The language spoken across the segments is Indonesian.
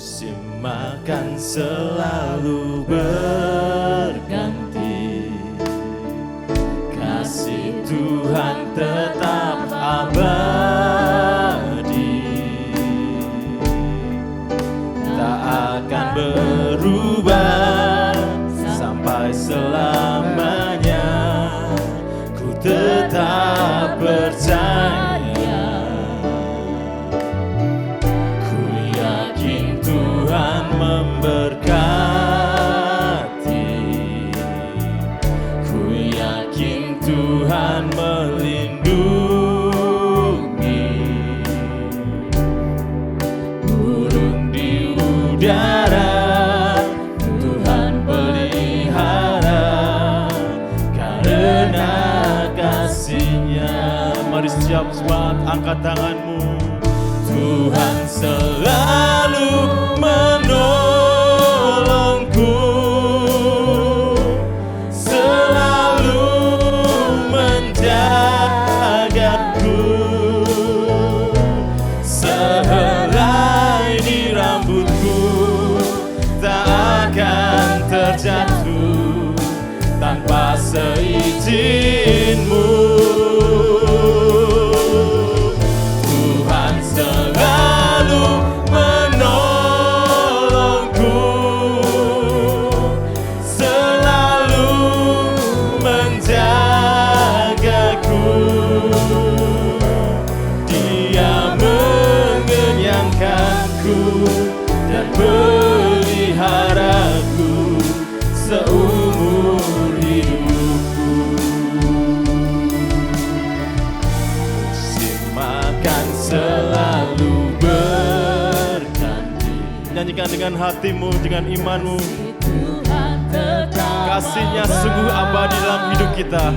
Musim akan selalu berganti, kasih Tuhan tetap abadi, tak akan berubah sampai selamanya. Ku tetap percaya, Tuhan memberkati, ku yakin Tuhan melindungi, burung di udara Tuhan pelihara karena kasih-Nya. Mari setiap saat angkat tanganmu. Tuhan selalu menolongku, selalu menjagaku, sehelai di rambutku tak akan terjatuh tanpa seizin-Mu. Dan peliharaku seumur hidupku. Musim akan selalu berganti. Nyanyikan dengan hatimu, dengan imanmu. Kasih-Nya sungguh abadi dalam hidup kita.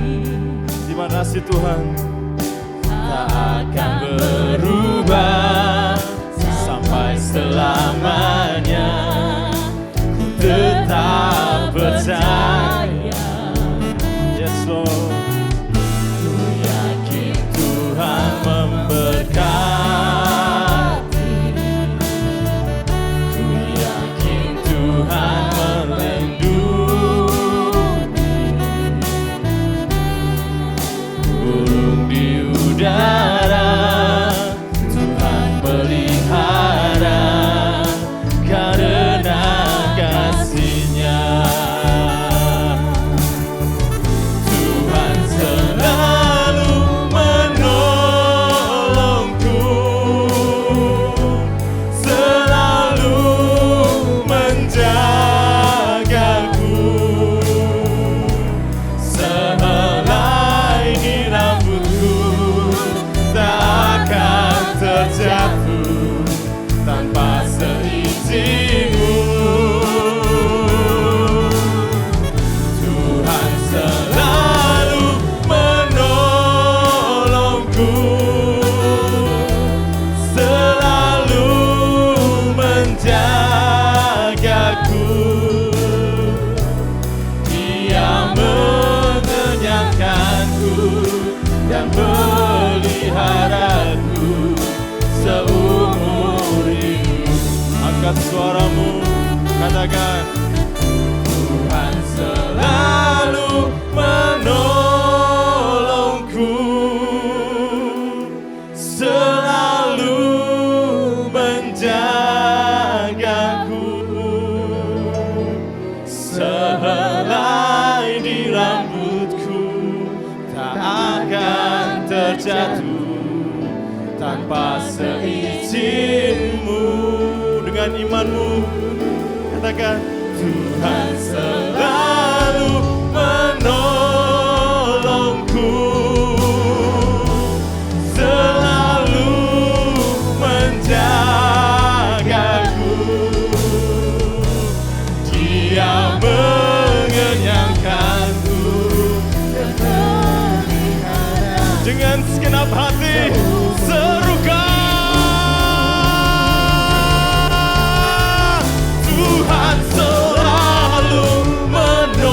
Terima kasih Tuhan. Tak akan berubah sampai selamanya. Ku tetap percaya, yes Lord. Ku yakin Tuhan memberkati, ku yakin Tuhan melindungi, burung di udara Tuhan pelihara karena kasih-Nya. Tuhan selalu menolongku, selalu menjagaku, sehelai di rambutku tak akan terjatuh tanpa seizin-Mu. Tuhan selalu menolongku, selalu menjagaku, Dia mengenyangkanku dan peliharaku seumur hidup. Angkat suaramu, katakan, Tuhan selalu menolongku, selalu menjagaku, sehelai di rambutku tak akan terjatuh tanpa seizin-Mu. Dengan imanmu, katakan, Tuhan selalu menolongku, selalu menjagaku, Dia mengenyangkanku dan pelihara. Dengan segenap hati serukan, Tuhan selalu menolongku,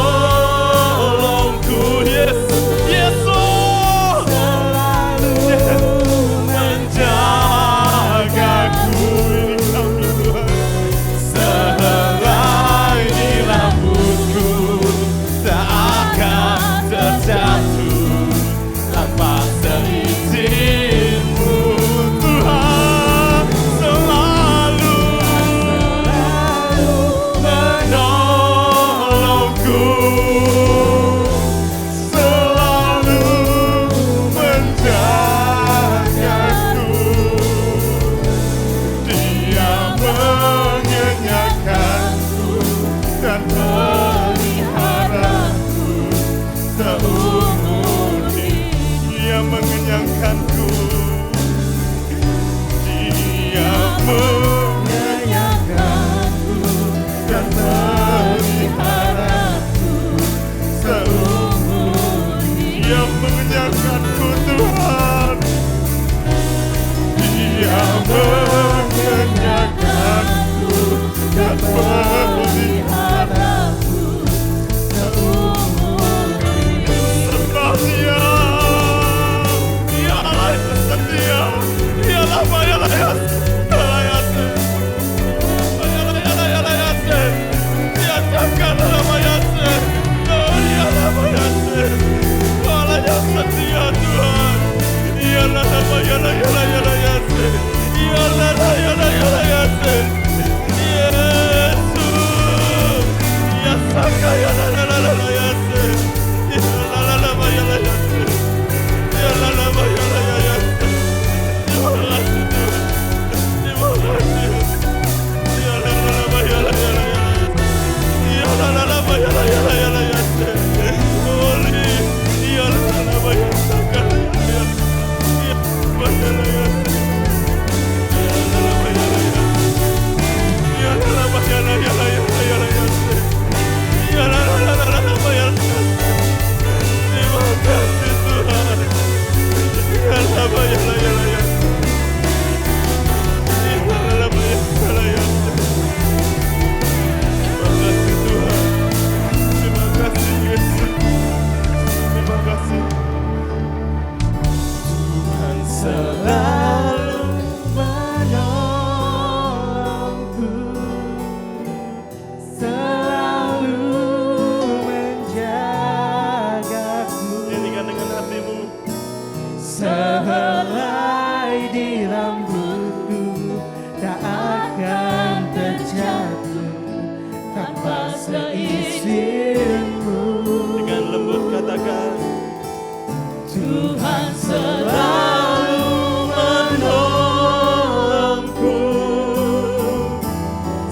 selalu menolongku,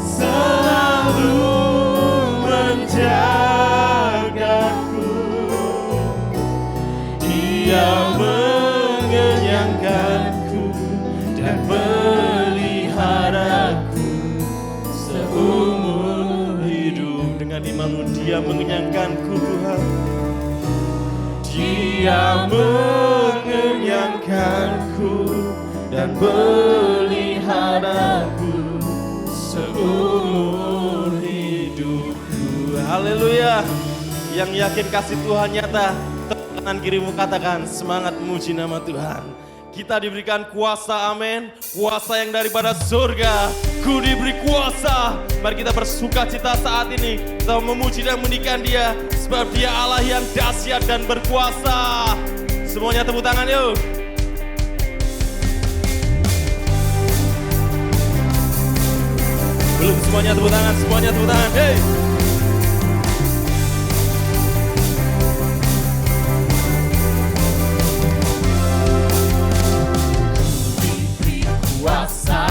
selalu menjagaku. Dia mengenyangkanku dan peliharaku seumur hidup. Dengan imanmu, Dia mengenyangkanku, Tuhan. Dia mengenyangkanku dan peliharaku seumur hidupku. Haleluya. Yang yakin kasih Tuhan nyata, tangan kirimu katakan semangat memuji nama Tuhan. Kita diberikan kuasa, amin. Kuasa yang daripada surga. Ku diberi kuasa. Mari kita bersuka cita saat ini. Kita memuji dan meninggikan Dia. Sebab Dia Allah yang dahsyat dan berkuasa. Semuanya tepuk tangan yuk. Belum semuanya tepuk tangan, semuanya tepuk tangan. Hey. Kuasa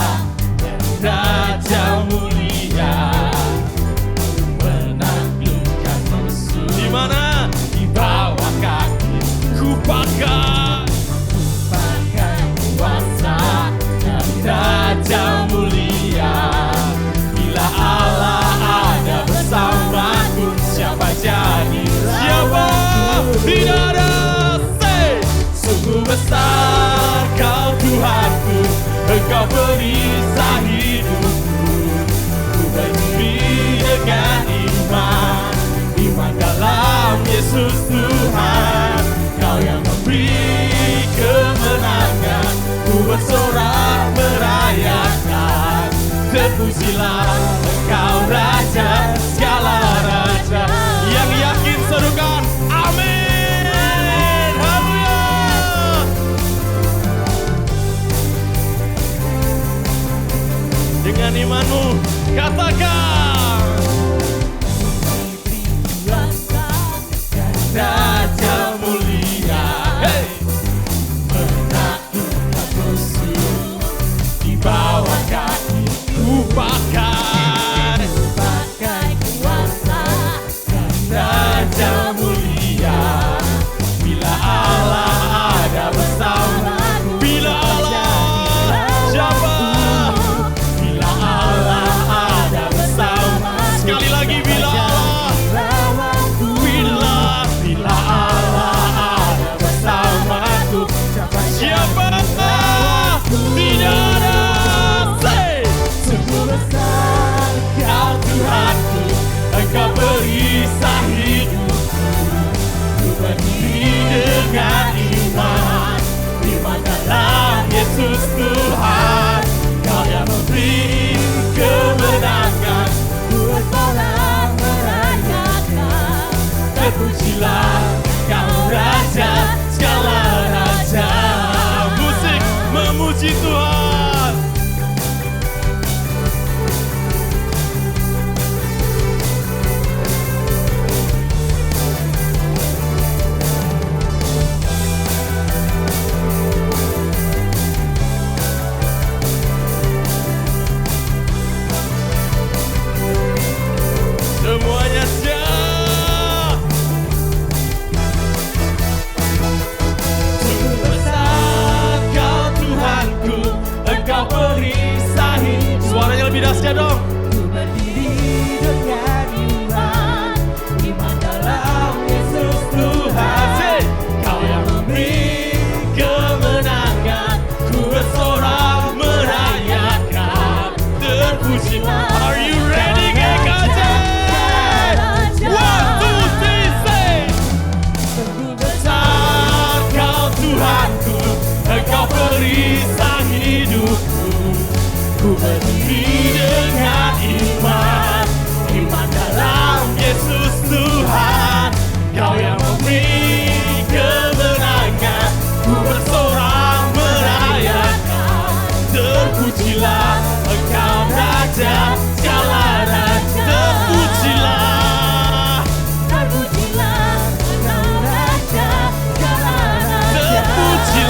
dan Raja mulia, menaklukkan musuh. Di mana? Di bawah kaki ku pakai kuasa dan Raja mulia. Bila Allah ada bersamaku, siapa jadi siapa? Tidak ada. Sungguh besar Kau Tuhanku, Engkau perisai hidupku. Ku berdiri dengan iman, iman dalam Yesus Tuhan. Kau yang memberi kemenangan, ku bersorak merayakan. Terpujilah Engkau Raja, segala raja. Yang yakin serukan amin. Dengan imanmu katakan Raja mulia, hey. Menaklukkan musuh, di bawah kaki ku pakai kuasa Raja mulia. Bila Allah ada bersamaku, bila Allah siapa? Sekali lagi bila Allah ada bersamaku, siapa? Tidak ada. Sungguh besar Kau Tuhanku, Engkau perisai hidupku. Ku berdiri dengan iman, iman dalam Yesus Tuhan. Kau yang memberi kemenangan, bersorak merayakan. Terpujilah Kau Raja, segala raja. Musik memuji Tuhan. Semuanya siap. Sungguh besar Kau Tuhanku, Engkau perisai. Suaranya lebih dahsyat dong. Ku berdiri dengan iman, iman dalam Yesus Tuhan. Kau yang memberi kemenangan, ku bersorak merayakan. Terpujilah. Are you ready, GKJ? Tuhanku, Engkau perisai hidupku. Ku berdiri dengan iman, iman dalam Yesus Tuhan. Kau yang memberi kemenangan, ku bersorak merayakan. Terpujilah Engkau Raja, segala raja. Terpujilah, terpujilah Engkau Raja, segala raja. Terpujilah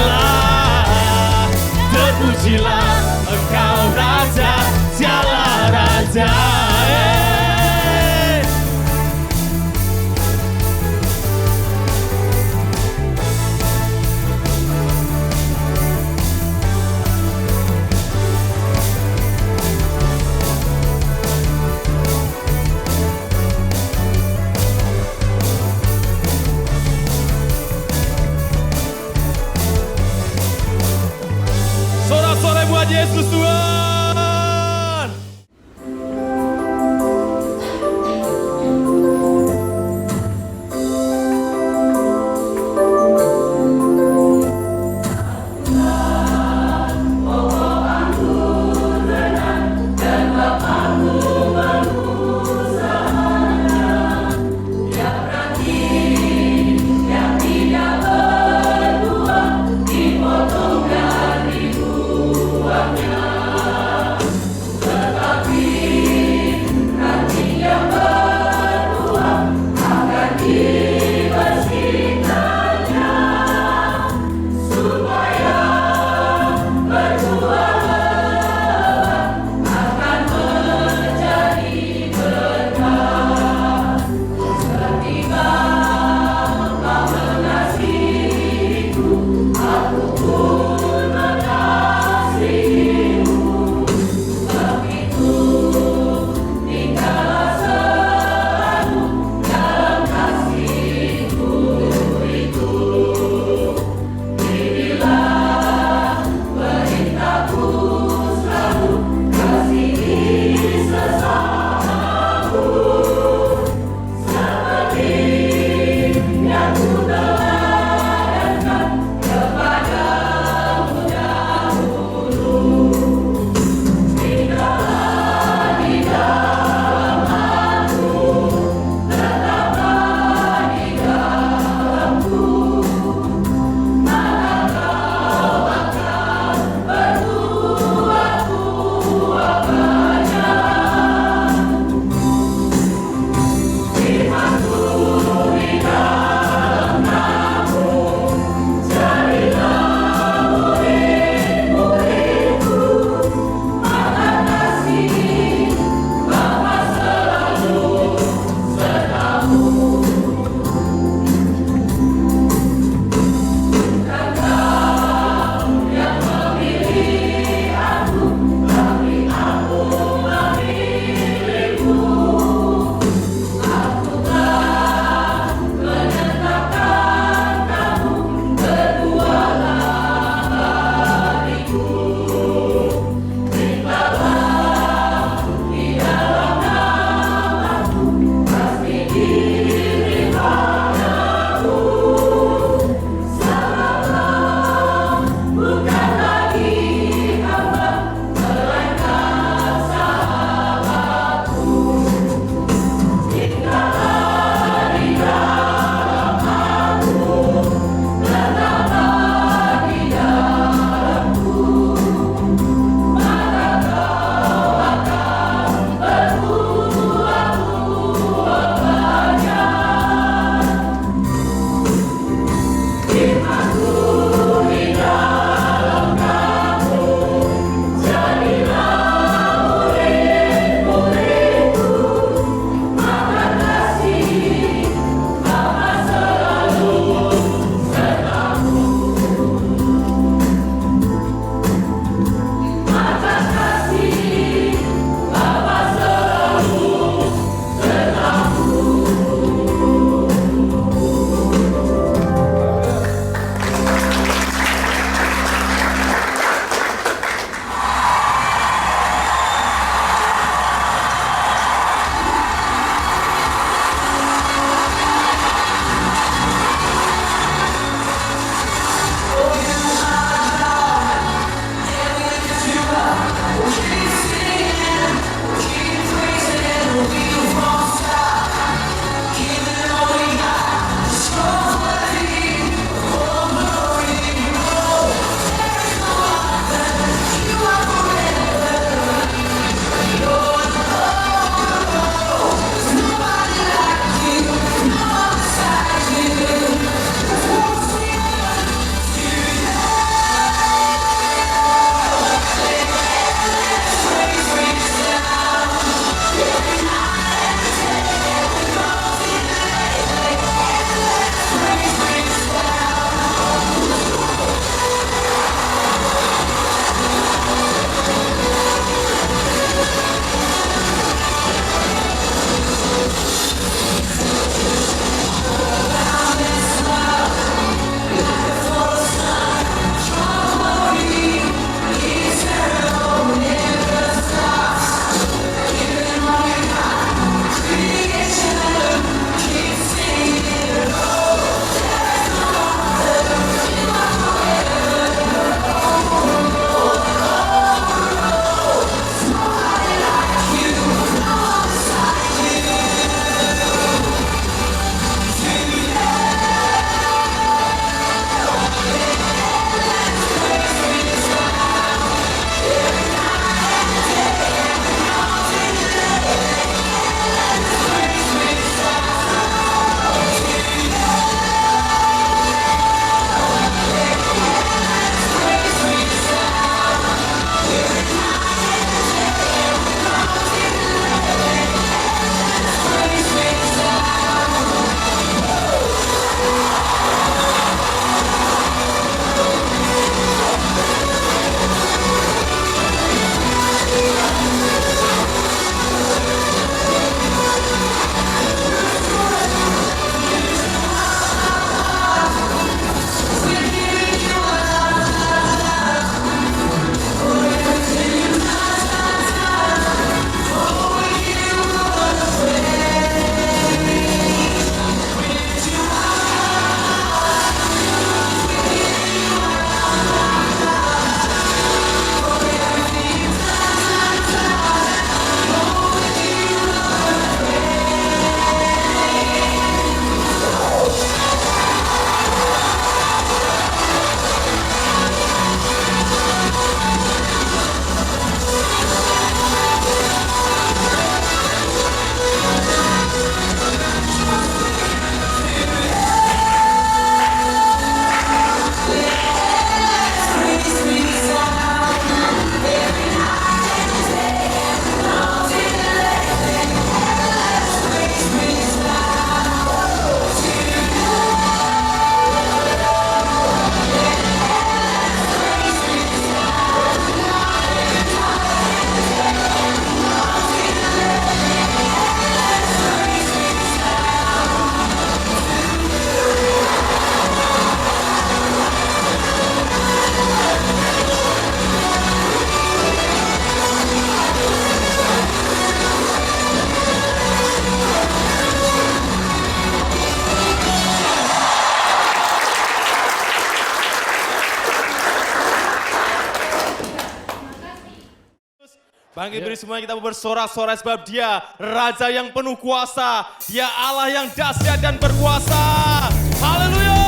Angkat beri semuanya, kita bersorak-sorai sebab Dia Raja yang penuh kuasa. Dia Allah yang dahsyat dan berkuasa. Haleluya.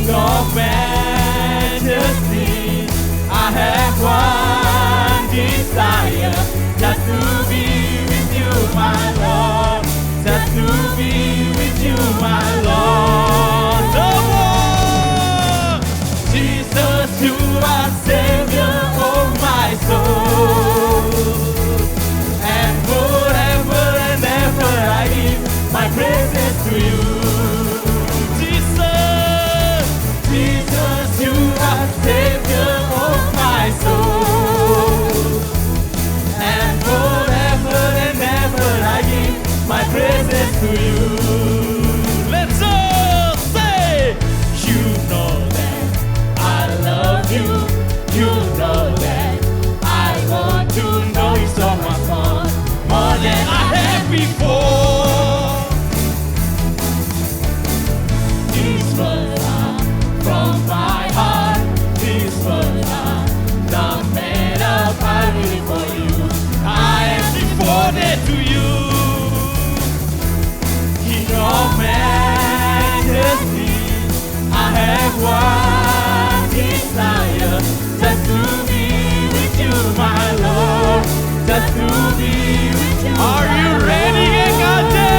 Of majesty, I have one desire, just to be with you, my Lord, just to be with you, my Lord. Oh, Jesus, you are Savior of my soul, and forever and ever I give my praises to you. Savior of my soul, and forever and ever I give my praises to you. Let's all say, you know that I love you, you know that I want to know you so much more than I have before. These words are from my heart. For you, I am devoted to you, King of majesty. I have one desire, just to be with you, my Lord, just to be with you. Are you ready, Ekate?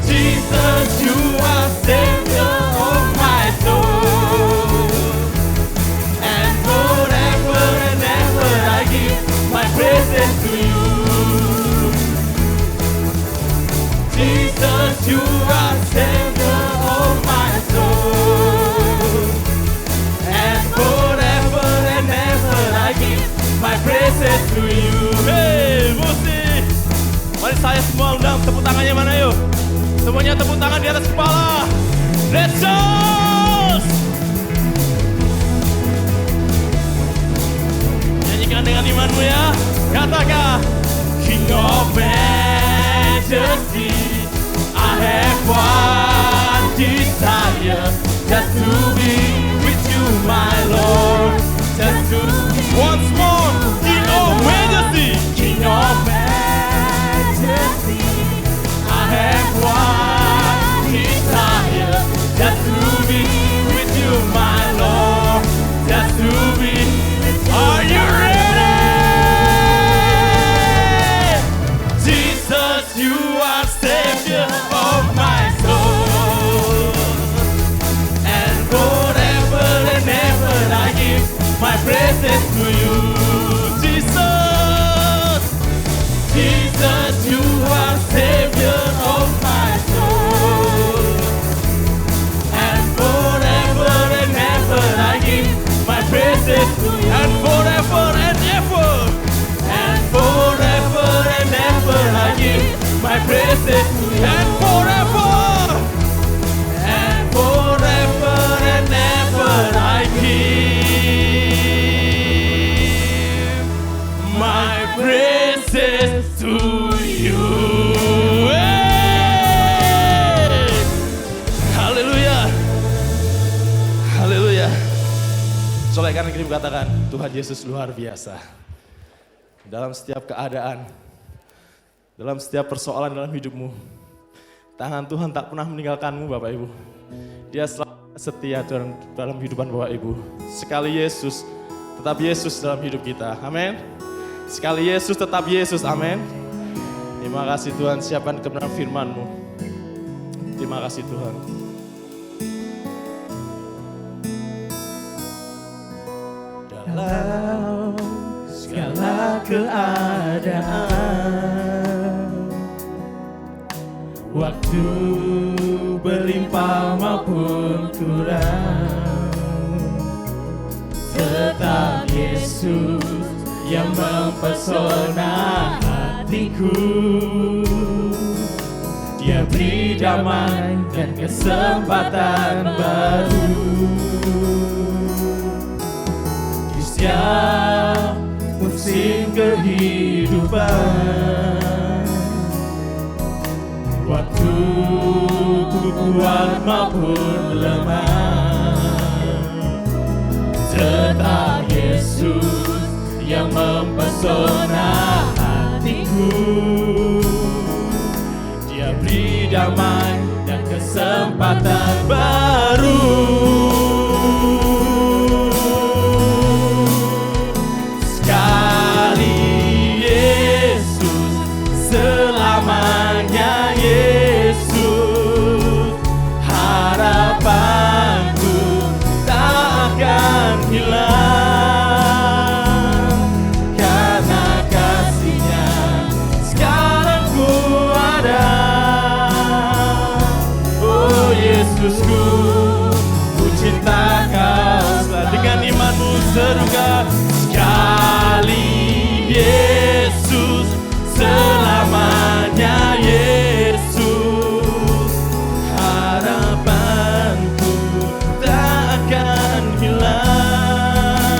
Jesus, you are Savior of my soul, and forever and ever I give my praises to you. Jesus, you are Savior of my soul, and forever and ever I give my praises to you. Hey, musik. Mari saya semua undang tepuk tangannya mana yuk. Semuanya tepuk tangan di atas kepala. Let's go. Nyanyikan dengan imanmu ya. Katakan, King of majesty, I have one desire, just to be with you, my Lord, just to be once more, King of majesty, King of majesty, I have one desire, just to be with you, my Lord, just to be with you. Are you ready? Jesus, you are Savior of my soul, and forever and ever I give my praises to you. Jesus, Jesus, you are Savior of my soul, and forever and ever I give my praises to you. And forever and ever, and forever and ever I give my praises to you. and forever, and forever and ever I give my praises to you. hey! Haleluya, haleluya. Soalnya kanan kiri katakan, Tuhan Yesus luar biasa. Dalam setiap keadaan, dalam setiap persoalan dalam hidupmu, tangan Tuhan tak pernah meninggalkanmu Bapak Ibu. Dia selalu setia dalam kehidupan Bapak Ibu. Sekali Yesus, tetap Yesus dalam hidup kita. Amin. Sekali Yesus, tetap Yesus. Amin. Terima kasih Tuhan, siapkan kebenaran firman-Mu. Terima kasih Tuhan. Dalam segala keadaan, waktu berlimpah maupun kurang, tetap Yesus yang mempesona hatiku. Dia beri damai dan kesempatan baru di setiap musim kehidupan. Waktu ku kuat maupun lemah, tetap Yesus yang mempesona hatiku. Dia beri damai dan kesempatan baru. Sekali Yesus, selamanya Yesus. Harapanku tak akan hilang, karena kasih-Nya sekarang ku ada. Oh Yesusku, ku cinta Kau. Dengan imanmu serukan, sekali Yesus, selamanya Yesus. Harapanku tak akan hilang,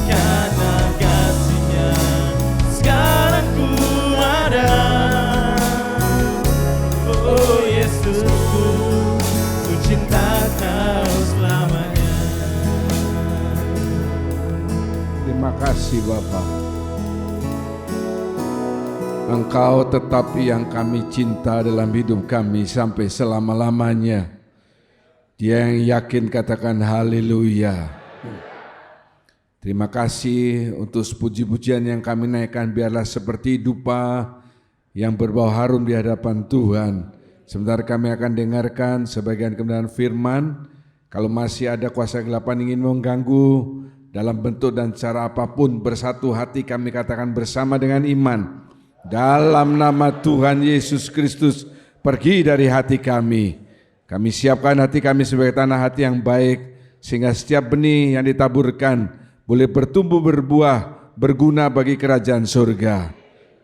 karena kasih-Nya sekarang ku ada. Oh Yesusku, ku cinta Kau selamanya. Terima kasih Bapa. Engkau tetap yang kami cinta dalam hidup kami sampai selama-lamanya. Dia yang yakin katakan haleluya. Terima kasih untuk puji-pujian yang kami naikkan, biarlah seperti dupa yang berbau harum di hadapan Tuhan. Sebentar kami akan dengarkan sebagian kebenaran firman. Kalau masih ada kuasa kegelapan ingin mengganggu dalam bentuk dan cara apapun, bersatu hati kami katakan bersama dengan iman. Dalam nama Tuhan Yesus Kristus, pergi dari hati kami. Kami siapkan hati kami sebagai tanah hati yang baik, sehingga setiap benih yang ditaburkan boleh bertumbuh berbuah, berguna bagi kerajaan surga.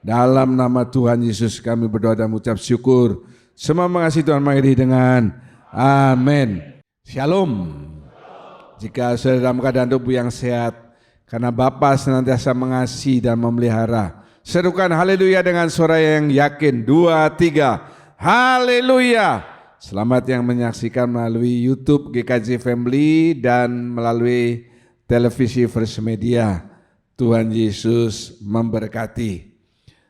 Dalam nama Tuhan Yesus kami berdoa dan mengucap syukur. Semua mengasihi Tuhan mengakhiri dengan amin. Shalom. Jika saudara dalam keadaan tubuh yang sehat, karena Bapa senantiasa mengasihi dan memelihara. Serukan haleluya dengan suara yang yakin. 2, 3, haleluya. Selamat yang menyaksikan melalui YouTube GKJ Family dan melalui televisi First Media. Tuhan Yesus memberkati.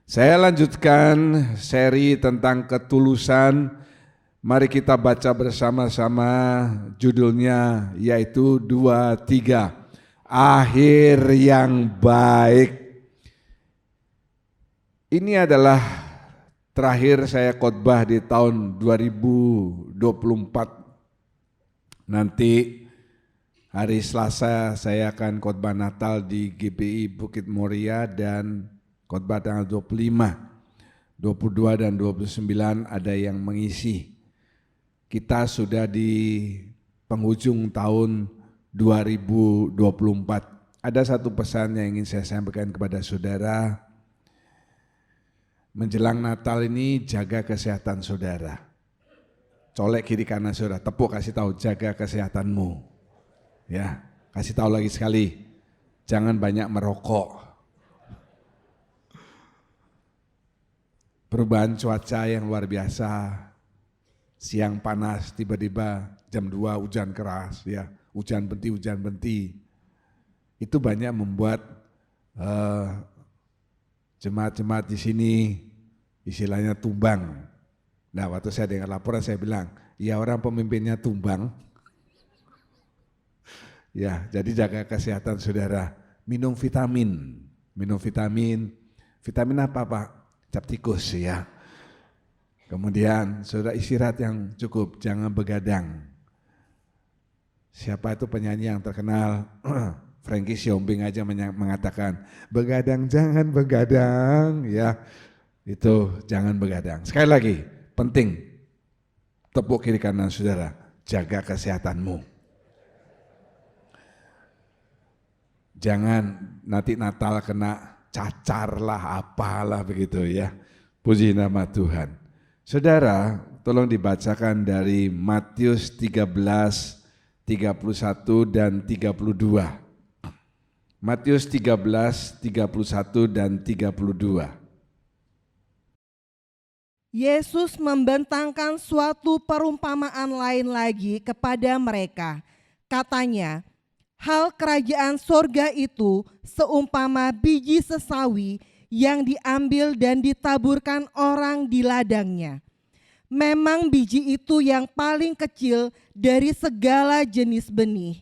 Saya lanjutkan seri tentang ketulusan. Mari kita baca bersama-sama, judulnya yaitu 2, 3, akhir yang baik. Ini adalah terakhir saya khotbah di tahun 2024. Nanti hari Selasa saya akan khotbah Natal di GBI Bukit Moria dan khotbah tanggal 25, 22 dan 29 ada yang mengisi. Kita sudah di penghujung tahun 2024. Ada satu pesan yang ingin saya sampaikan kepada saudara. Menjelang Natal ini jaga kesehatan saudara. Colek kiri kanan saudara, tepuk kasih tahu jaga kesehatanmu. Ya, kasih tahu lagi sekali. Jangan banyak merokok. Perubahan cuaca yang luar biasa. Siang panas, tiba-tiba jam 2 hujan keras, ya, hujan benti. Itu banyak membuat jemaat-jemaat di sini istilahnya tumbang. Nah, waktu saya dengar laporan saya bilang, ya orang pemimpinnya tumbang. Ya, jadi jaga kesehatan saudara. Minum vitamin. Vitamin apa Pak? Cap tikus ya. Kemudian saudara istirahat yang cukup, jangan begadang. Siapa itu penyanyi yang terkenal? Frankie Siombing aja mengatakan, begadang jangan begadang ya. Itu jangan begadang. Sekali lagi, penting. Tepuk kiri kanan saudara, jaga kesehatanmu. Jangan nanti Natal kena cacar lah, apalah begitu ya. Puji nama Tuhan. Saudara, tolong dibacakan dari Matius 13, 31 dan 32. Matius 13, 31 dan 32. Yesus membentangkan suatu perumpamaan lain lagi kepada mereka. Katanya, hal kerajaan sorga itu seumpama biji sesawi yang diambil dan ditaburkan orang di ladangnya. Memang biji itu yang paling kecil dari segala jenis benih.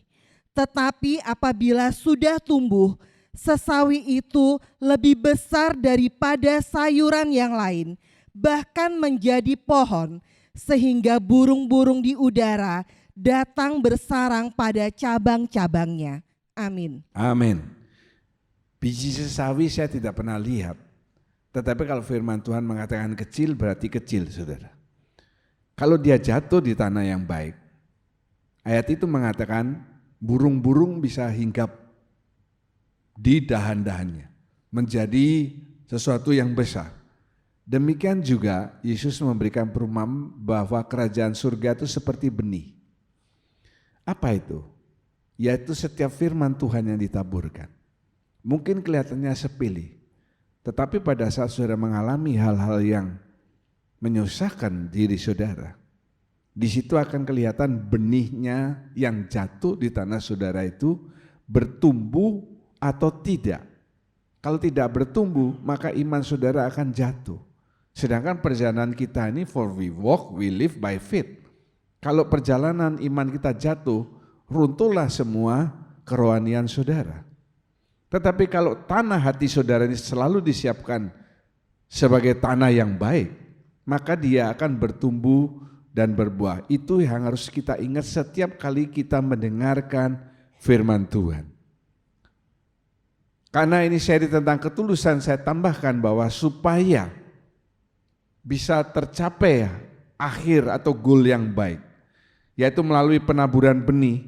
Tetapi apabila sudah tumbuh, sesawi itu lebih besar daripada sayuran yang lain, bahkan menjadi pohon, sehingga burung-burung di udara datang bersarang pada cabang-cabangnya. Amin. Amin. Biji sesawi saya tidak pernah lihat, tetapi kalau firman Tuhan mengatakan kecil, berarti kecil, saudara. Kalau dia jatuh di tanah yang baik, ayat itu mengatakan burung-burung bisa hinggap di dahan-dahannya, menjadi sesuatu yang besar. Demikian juga Yesus memberikan perumpamaan bahwa kerajaan surga itu seperti benih. Apa itu? Yaitu setiap firman Tuhan yang ditaburkan. Mungkin kelihatannya sepele, tetapi pada saat saudara mengalami hal-hal yang menyusahkan diri saudara, di situ akan kelihatan benihnya yang jatuh di tanah saudara itu bertumbuh atau tidak. Kalau tidak bertumbuh, maka iman saudara akan jatuh. Sedangkan perjalanan kita ini for we walk, we live by faith. Kalau perjalanan iman kita jatuh, runtuhlah semua kerohanian saudara. Tetapi kalau tanah hati saudara ini selalu disiapkan sebagai tanah yang baik, maka dia akan bertumbuh dan berbuah. Itu yang harus kita ingat setiap kali kita mendengarkan firman Tuhan. Karena ini seri tentang ketulusan, saya tambahkan bahwa supaya bisa tercapai akhir atau goal yang baik, yaitu melalui penaburan benih.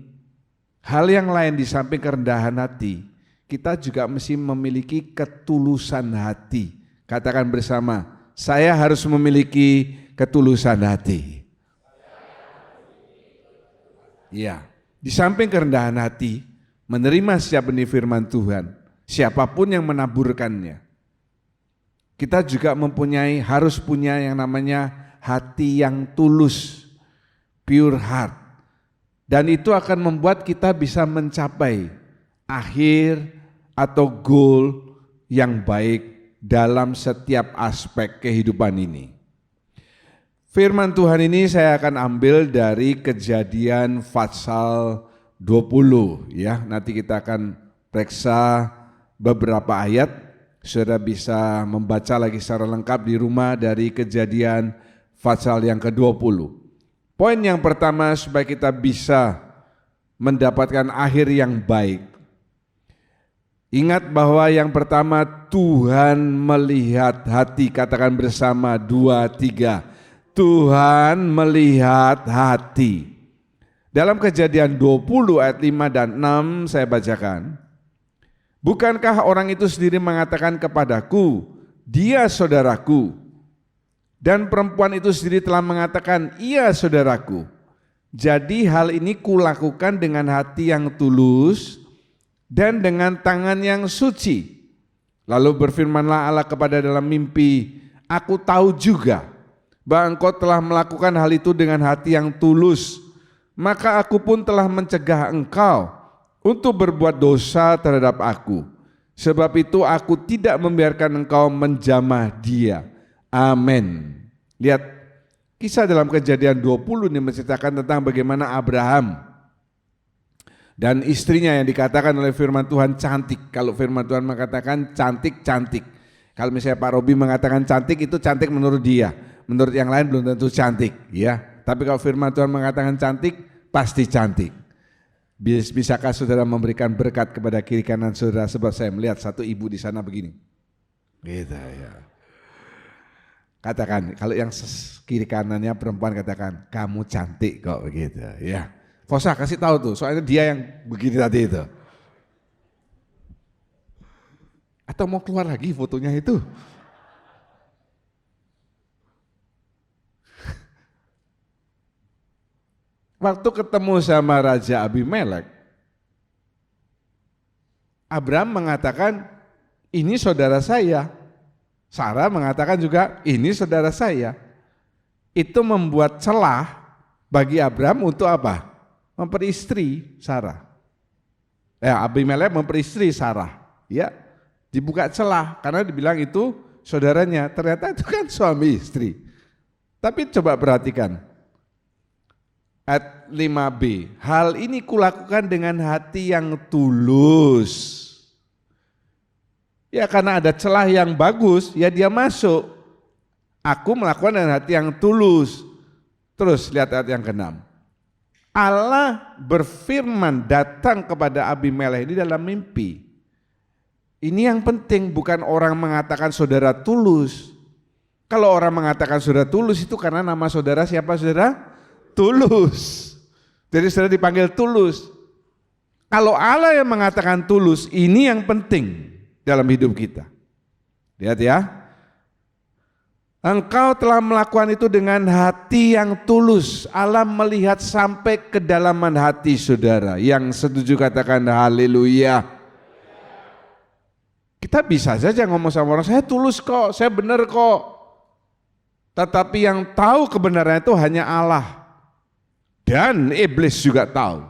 Hal yang lain di samping kerendahan hati, kita juga mesti memiliki ketulusan hati. Katakan bersama, saya harus memiliki ketulusan hati. Ya, di samping kerendahan hati, menerima setiap benih firman Tuhan, siapapun yang menaburkannya, kita juga harus punya yang namanya hati yang tulus, pure heart. Dan itu akan membuat kita bisa mencapai akhir atau goal yang baik dalam setiap aspek kehidupan ini. Firman Tuhan ini saya akan ambil dari Kejadian pasal 20 ya. Nanti kita akan periksa beberapa ayat. Saudara bisa membaca lagi secara lengkap di rumah dari Kejadian pasal yang ke-20. Poin yang pertama supaya kita bisa mendapatkan akhir yang baik. Ingat bahwa yang pertama Tuhan melihat hati, katakan bersama 2, 3. Tuhan melihat hati. Dalam Kejadian 20 ayat 5 dan 6 saya bacakan. Bukankah orang itu sendiri mengatakan kepadaku, dia saudaraku, dan perempuan itu sendiri telah mengatakan, ia saudaraku. Jadi hal ini kulakukan dengan hati yang tulus dan dengan tangan yang suci. Lalu berfirmanlah Allah kepada dalam mimpi, aku tahu juga bahwa engkau telah melakukan hal itu dengan hati yang tulus, maka aku pun telah mencegah engkau untuk berbuat dosa terhadap aku. Sebab itu aku tidak membiarkan engkau menjamah dia. Amin. Lihat, kisah dalam Kejadian 20 ini menceritakan tentang bagaimana Abraham dan istrinya yang dikatakan oleh firman Tuhan cantik. Kalau firman Tuhan mengatakan cantik-cantik. Kalau misalnya Pak Robi mengatakan cantik, itu cantik menurut dia. Menurut yang lain belum tentu cantik, ya. Tapi kalau firman Tuhan mengatakan cantik, pasti cantik. Bisakah saudara memberikan berkat kepada kiri kanan saudara, sebab saya melihat satu ibu di sana begini. Gitu ya. Katakan, kalau yang kiri kanannya perempuan katakan, kamu cantik kok begitu. Ya, Fosa kasih tahu tuh, soalnya dia yang begini tadi itu. Atau mau keluar lagi fotonya itu? Waktu ketemu sama Raja Abimelek, Abraham mengatakan, ini saudara saya. Sarah mengatakan juga, ini saudara saya. Itu membuat celah bagi Abraham untuk apa? Memperistri Sarah. Abimelek memperistri Sarah. Ya, dibuka celah karena dibilang itu saudaranya. Ternyata itu kan suami istri. Tapi coba perhatikan. Ayat 5b, hal ini kulakukan dengan hati yang tulus. Ya karena ada celah yang bagus, ya dia masuk. Aku melakukan dengan hati yang tulus. Terus lihat ayat yang ke-6. Allah berfirman datang kepada Abimelek ini dalam mimpi. Ini yang penting, bukan orang mengatakan saudara tulus. Kalau orang mengatakan saudara tulus itu karena nama saudara siapa saudara? Tulus. Jadi saudara dipanggil tulus. Kalau Allah yang mengatakan tulus, ini yang penting dalam hidup kita. Lihat ya. Engkau telah melakukan itu dengan hati yang tulus. Allah melihat sampai kedalaman hati saudara. Yang setuju katakan haleluya. Kita bisa saja ngomong sama orang, saya tulus kok, saya benar kok. Tetapi yang tahu kebenarannya itu hanya Allah. Dan iblis juga tahu.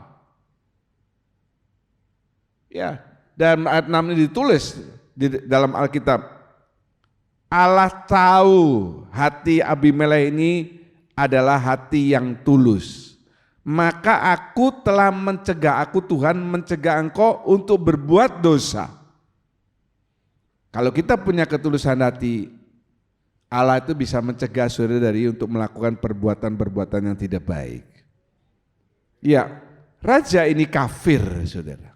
Ya, dan ayat 6 ini ditulis di dalam Alkitab. Allah tahu hati Abimelek ini adalah hati yang tulus. Maka aku telah mencegah, aku Tuhan mencegah engkau untuk berbuat dosa. Kalau kita punya ketulusan hati, Allah itu bisa mencegah saudara dari untuk melakukan perbuatan-perbuatan yang tidak baik. Ya, raja ini kafir saudara.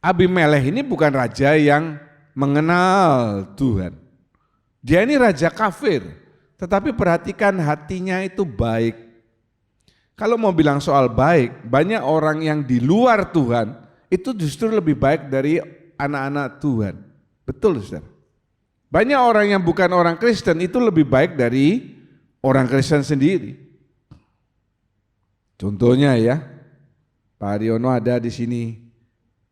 Abimelek ini bukan raja yang mengenal Tuhan. Dia ini raja kafir, tetapi perhatikan hatinya itu baik. Kalau mau bilang soal baik, banyak orang yang di luar Tuhan itu justru lebih baik dari anak-anak Tuhan. Betul saudara. Banyak orang yang bukan orang Kristen itu lebih baik dari orang Kristen sendiri. Contohnya ya, Pak Haryono ada di sini.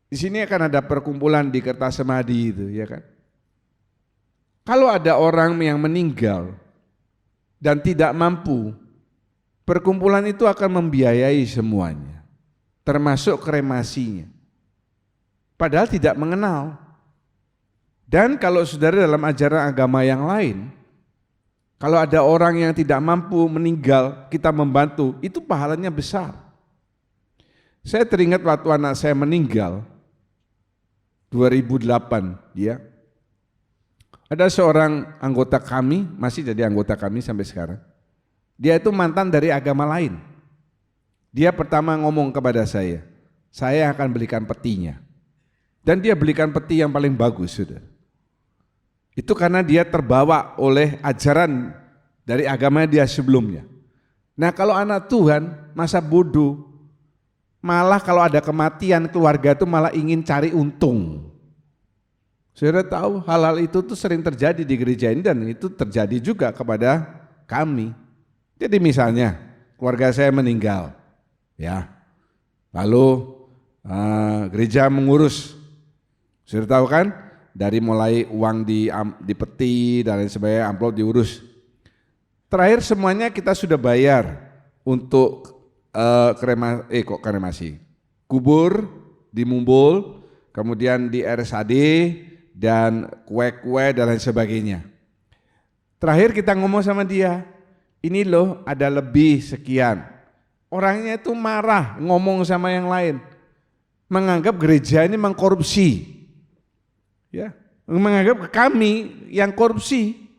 Di sini akan ada perkumpulan di Kertasemadi itu, ya kan? Kalau ada orang yang meninggal dan tidak mampu, perkumpulan itu akan membiayai semuanya, termasuk kremasinya. Padahal tidak mengenal. Dan kalau saudara dalam ajaran agama yang lain, kalau ada orang yang tidak mampu meninggal, kita membantu, itu pahalanya besar. Saya teringat waktu anak saya meninggal, 2008 ya. Ada seorang anggota kami, masih jadi anggota kami sampai sekarang. Dia itu mantan dari agama lain. Dia pertama ngomong kepada saya akan belikan petinya. Dan dia belikan peti yang paling bagus sudah. Itu karena dia terbawa oleh ajaran dari agama dia sebelumnya. Nah kalau anak Tuhan masa bodoh, malah kalau ada kematian keluarga itu malah ingin cari untung. Saudara tahu hal-hal itu tuh sering terjadi di gereja ini dan itu terjadi juga kepada kami. Jadi misalnya keluarga saya meninggal, ya, lalu gereja mengurus, saudara tahu kan? Dari mulai uang di peti dan lain sebagainya, amplop diurus. Terakhir semuanya kita sudah bayar untuk kremasi, kubur di Mumbul, kemudian di RSAD dan kue-kue dan lain sebagainya. Terakhir kita ngomong sama dia, ini loh ada lebih sekian. Orangnya itu marah, ngomong sama yang lain, menganggap gereja ini mengkorupsi. Ya, menganggap kami yang korupsi.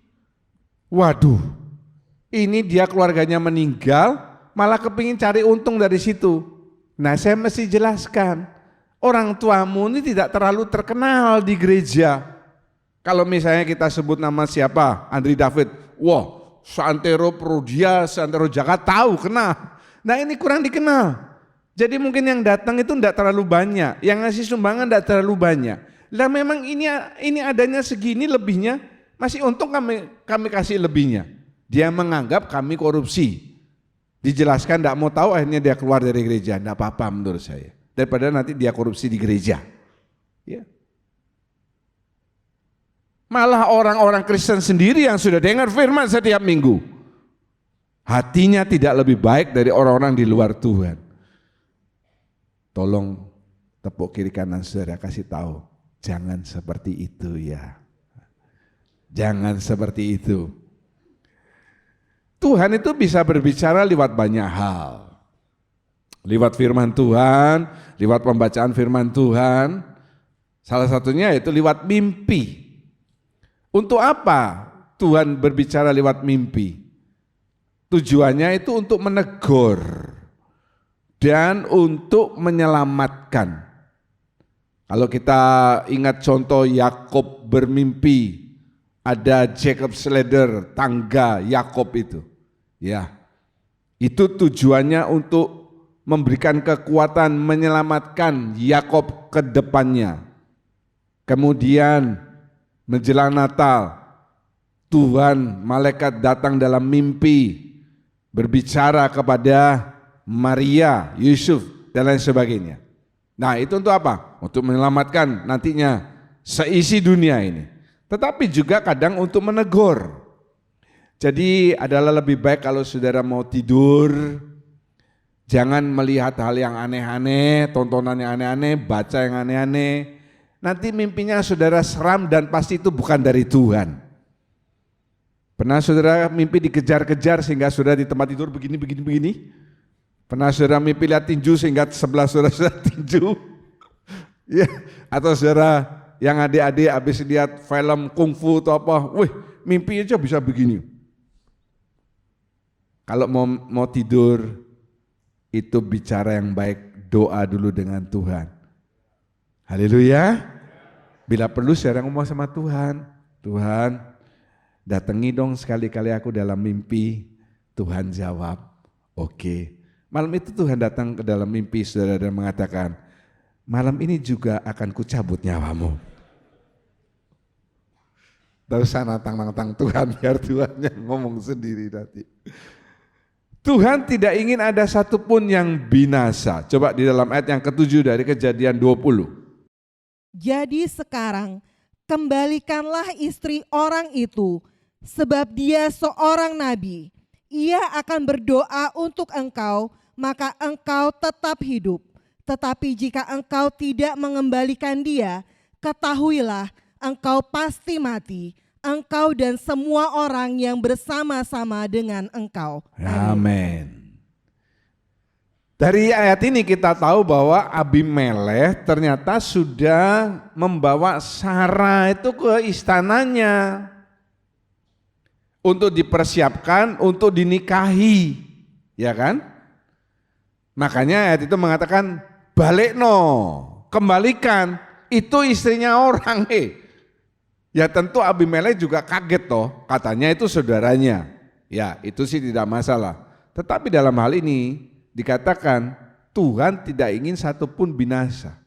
Waduh, ini dia keluarganya meninggal, malah kepingin cari untung dari situ. Nah saya mesti jelaskan, orang tuamu ini tidak terlalu terkenal di gereja. Kalau misalnya kita sebut nama siapa, Andri David, wah Santero Prodia, Santero Jakarta tahu, kenal. Nah ini kurang dikenal. Jadi mungkin yang datang itu tidak terlalu banyak, yang ngasih sumbangan tidak terlalu banyak. Lah memang ini adanya segini, lebihnya masih untung kami kasih lebihnya. Dia menganggap kami korupsi. Dijelaskan tidak mau tahu, akhirnya dia keluar dari gereja. Tidak apa-apa menurut saya. Daripada nanti dia korupsi di gereja. Ya. Malah orang-orang Kristen sendiri yang sudah dengar firman setiap minggu, hatinya tidak lebih baik dari orang-orang di luar Tuhan. Tolong tepuk kiri kanan saudara, kasih tahu, jangan seperti itu ya. Jangan seperti itu. Tuhan itu bisa berbicara lewat banyak hal. Lewat firman Tuhan, lewat pembacaan firman Tuhan. Salah satunya yaitu lewat mimpi. Untuk apa Tuhan berbicara lewat mimpi? Tujuannya itu untuk menegur dan untuk menyelamatkan. Kalau kita ingat contoh Yakub bermimpi, ada Jacob ladder, tangga Yakub itu. Ya. Itu tujuannya untuk memberikan kekuatan, menyelamatkan Yakub ke depannya. Kemudian menjelang Natal, Tuhan malaikat datang dalam mimpi berbicara kepada Maria, Yusuf dan lain sebagainya. Nah, itu untuk apa? Untuk menyelamatkan nantinya seisi dunia ini. Tetapi juga kadang untuk menegur. Jadi adalah lebih baik kalau saudara mau tidur, jangan melihat hal yang aneh-aneh, tontonan yang aneh-aneh, baca yang aneh-aneh. Nanti mimpinya saudara seram dan pasti itu bukan dari Tuhan. Pernah saudara mimpi dikejar-kejar sehingga saudara di tempat tidur begini? Pernah saudara mimpi lihat tinju sehingga sebelah saudara tinju? Ya, atau saudara yang adik-adik habis lihat film kungfu atau apa, wih mimpi aja bisa begini. Kalau mau tidur, itu bicara yang baik, doa dulu dengan Tuhan. Haleluya. Bila perlu saudara ngomong sama Tuhan, Tuhan datangi dong sekali-kali aku dalam mimpi. Tuhan jawab, oke. Malam itu Tuhan datang ke dalam mimpi saudara dan mengatakan, malam ini juga akan kucabut nyawamu. Tak usah nantang-nantang Tuhan, biar Tuhan yang ngomong sendiri nanti. Tuhan tidak ingin ada satupun yang binasa. Coba di dalam ayat yang ke-7 dari Kejadian 20. Jadi sekarang kembalikanlah istri orang itu, sebab dia seorang nabi. Ia akan berdoa untuk engkau, maka engkau tetap hidup. Tetapi jika engkau tidak mengembalikan dia, ketahuilah engkau pasti mati, engkau dan semua orang yang bersama-sama dengan engkau. Amin. Dari ayat ini kita tahu bahwa Abimelekh ternyata sudah membawa Sarah itu ke istananya untuk dipersiapkan untuk dinikahi, ya kan? Makanya ayat itu mengatakan balik kembalikan, itu istrinya orang. Ya tentu Abimelekh juga kaget toh, katanya itu saudaranya. Ya itu sih tidak masalah. Tetapi dalam hal ini dikatakan Tuhan tidak ingin satupun binasa.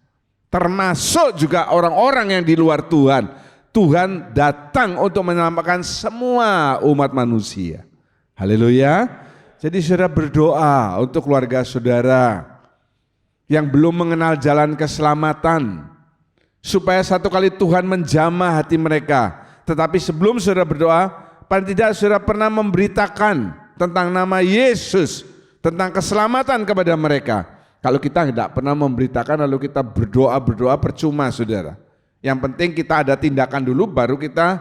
Termasuk juga orang-orang yang di luar Tuhan. Tuhan datang untuk menyelamatkan semua umat manusia. Haleluya. Jadi saudara berdoa untuk keluarga saudara yang belum mengenal jalan keselamatan, supaya satu kali Tuhan menjamah hati mereka. Tetapi sebelum saudara berdoa, paling tidak saudara pernah memberitakan tentang nama Yesus, tentang keselamatan kepada mereka. Kalau kita tidak pernah memberitakan lalu kita berdoa percuma saudara. Yang penting kita ada tindakan dulu baru kita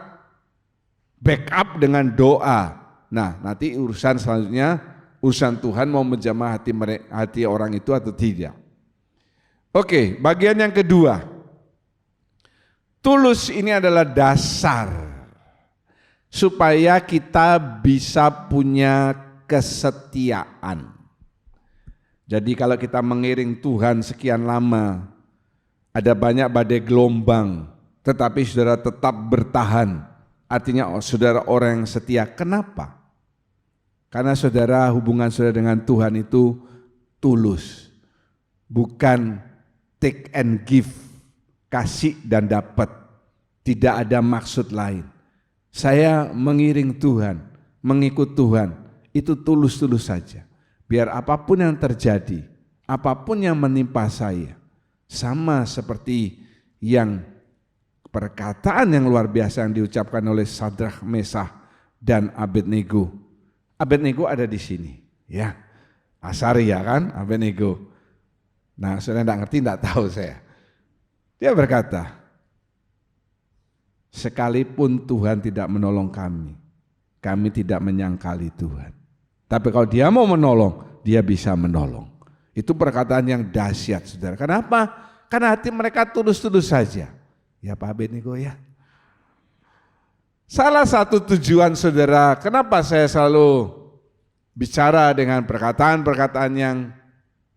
backup dengan doa. Nah nanti urusan selanjutnya, urusan Tuhan mau menjamah hati orang itu atau tidak. Oke, bagian yang kedua. Tulus ini adalah dasar supaya kita bisa punya kesetiaan. Jadi kalau kita mengiring Tuhan sekian lama, ada banyak badai gelombang, tetapi saudara tetap bertahan, artinya saudara orang yang setia. Kenapa? Karena saudara, hubungan saudara dengan Tuhan itu tulus, bukan take and give, kasih dan dapat. Tidak ada maksud lain. Saya mengiring Tuhan, mengikut Tuhan, itu tulus-tulus saja. Biar apapun yang terjadi, apapun yang menimpa saya, sama seperti yang perkataan yang luar biasa yang diucapkan oleh Sadrak, Mesah, dan Abednego. Abednego ada di sini, ya. Asaria kan, Abednego. Nah, saudara tidak ngerti, tidak tahu saya. Dia berkata, sekalipun Tuhan tidak menolong kami tidak menyangkali Tuhan. Tapi kalau dia mau menolong, dia bisa menolong. Itu perkataan yang dahsyat, saudara. Kenapa? Karena hati mereka tulus-tulus saja. Ya Pak Abednego ya. Salah satu tujuan saudara, kenapa saya selalu bicara dengan perkataan-perkataan yang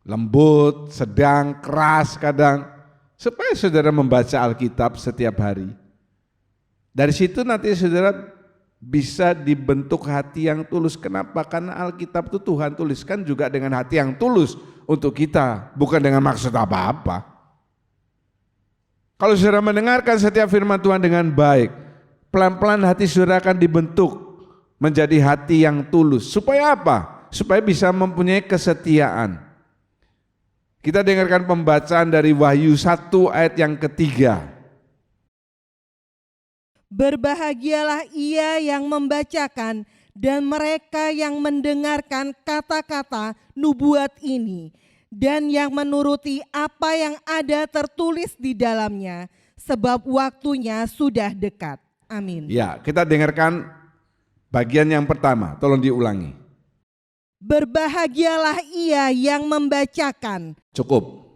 lembut, sedang, keras kadang, supaya saudara membaca Alkitab setiap hari. Dari situ nanti saudara bisa dibentuk hati yang tulus. Kenapa? Karena Alkitab itu Tuhan tuliskan juga dengan hati yang tulus untuk kita, bukan dengan maksud apa-apa. Kalau saudara mendengarkan setiap firman Tuhan dengan baik, pelan-pelan hati saudara akan dibentuk menjadi hati yang tulus. Supaya apa? Supaya bisa mempunyai kesetiaan. Kita dengarkan pembacaan dari Wahyu 1 ayat yang ketiga. Berbahagialah ia yang membacakan dan mereka yang mendengarkan kata-kata nubuat ini dan yang menuruti apa yang ada tertulis di dalamnya, sebab waktunya sudah dekat. Amin. Ya, kita dengarkan bagian yang pertama, tolong diulangi. Berbahagialah ia yang membacakan. Cukup.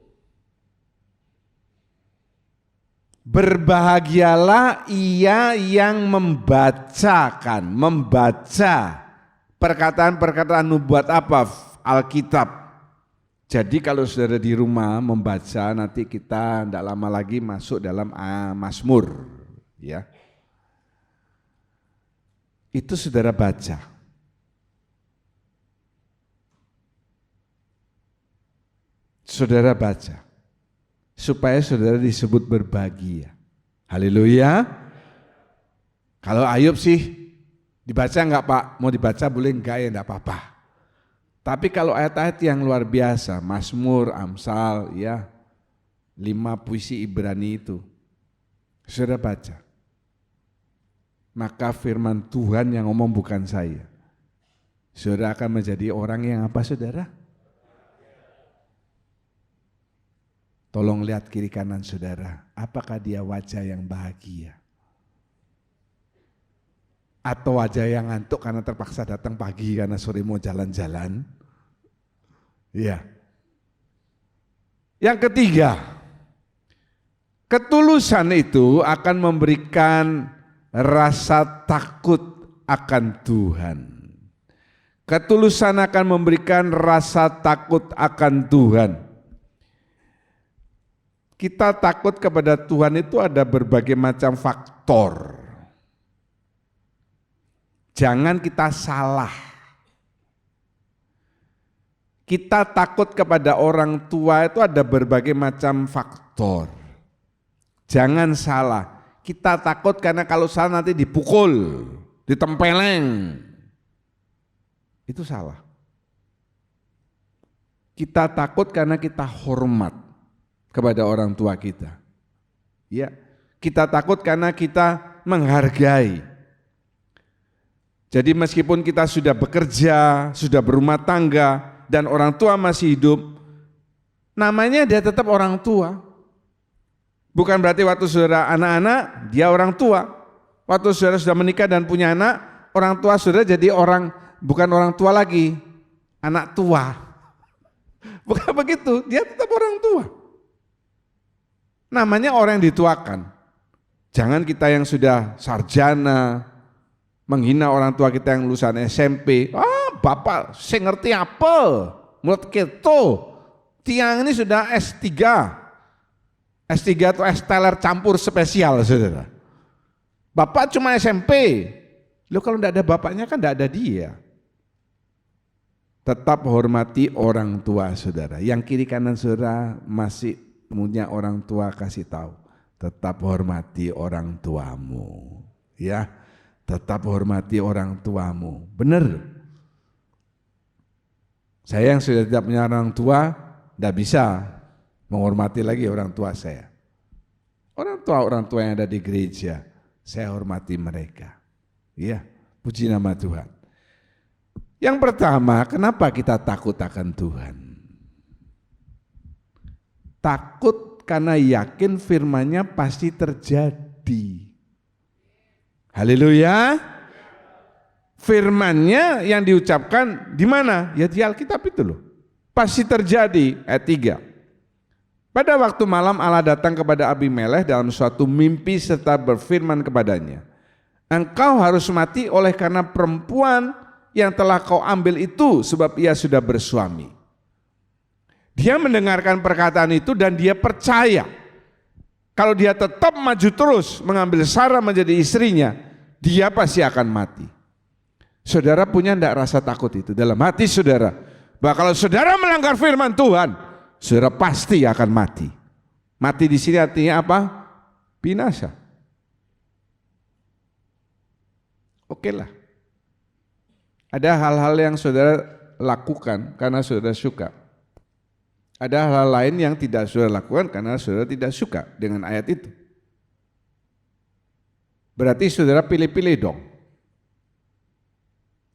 Berbahagialah ia yang membacakan, membaca perkataan-perkataan nubuat apa? Alkitab. Jadi kalau saudara di rumah membaca, nanti kita tidak lama lagi masuk dalam Mazmur, ya. Itu saudara baca. Saudara baca. Supaya saudara disebut berbahagia. Haleluya. Kalau Ayub sih dibaca enggak Pak? Mau dibaca boleh enggak ya enggak apa-apa. Tapi kalau ayat-ayat yang luar biasa, Mazmur, Amsal, ya 5 puisi Ibrani itu, saudara baca. Maka firman Tuhan yang ngomong bukan saya. Saudara akan menjadi orang yang apa saudara? Tolong lihat kiri kanan saudara, apakah dia wajah yang bahagia? Atau wajah yang ngantuk karena terpaksa datang pagi karena sore mau jalan-jalan? Iya. Yang ketiga, ketulusan itu akan memberikan rasa takut akan Tuhan. Ketulusan akan memberikan rasa takut akan Tuhan. Kita takut kepada Tuhan itu ada berbagai macam faktor. Jangan kita salah. Kita takut kepada orang tua itu ada berbagai macam faktor. Jangan salah. Kita takut karena kalau salah nanti dipukul, ditempeleng. Itu salah. Kita takut karena kita hormat kepada orang tua kita. Ya, kita takut karena kita menghargai. Jadi meskipun kita sudah bekerja, sudah berumah tangga dan orang tua masih hidup, namanya dia tetap orang tua. Bukan berarti waktu saudara anak-anak dia orang tua. Waktu saudara sudah menikah dan punya anak, orang tua saudara jadi bukan orang tua lagi, anak tua. Bukan begitu, dia tetap orang tua. Namanya orang yang dituakan. Jangan kita yang sudah sarjana menghina orang tua kita yang lulusan SMP. Bapak, saya ngerti apa? Menurut kita, tiang ini sudah S3. S3 atau S-teler campur spesial, saudara. Bapak cuma SMP. Loh kalau tidak ada bapaknya kan tidak ada dia. Tetap hormati orang tua saudara. Yang kiri kanan saudara masih punya orang tua, kasih tahu. Tetap hormati orang tuamu. Ya, tetap hormati orang tuamu. Benar. Saya yang sudah tidak punya orang tua, tidak bisa menghormati lagi orang tua saya. Orang tua yang ada di gereja, saya hormati mereka. Ya, puji nama Tuhan. Yang pertama, kenapa kita takut akan Tuhan? Takut karena yakin firman-Nya pasti terjadi. Haleluya. Firman-Nya yang diucapkan di mana? Ya di Alkitab itu loh. Pasti terjadi, ayat 3. Pada waktu malam Allah datang kepada Abimelekh dalam suatu mimpi serta berfirman kepadanya, engkau harus mati oleh karena perempuan yang telah kau ambil itu, sebab ia sudah bersuami. Dia mendengarkan perkataan itu dan dia percaya. Kalau dia tetap maju terus mengambil Sarah menjadi istrinya, dia pasti akan mati. Saudara punya enggak rasa takut itu dalam hati saudara? Bahwa kalau saudara melanggar firman Tuhan, saudara pasti akan mati. Mati di sini artinya apa? Binasa. Oke lah. Ada hal-hal yang saudara lakukan karena saudara suka. Ada hal lain yang tidak saudara lakukan karena saudara tidak suka dengan ayat itu. Berarti saudara pilih-pilih dong.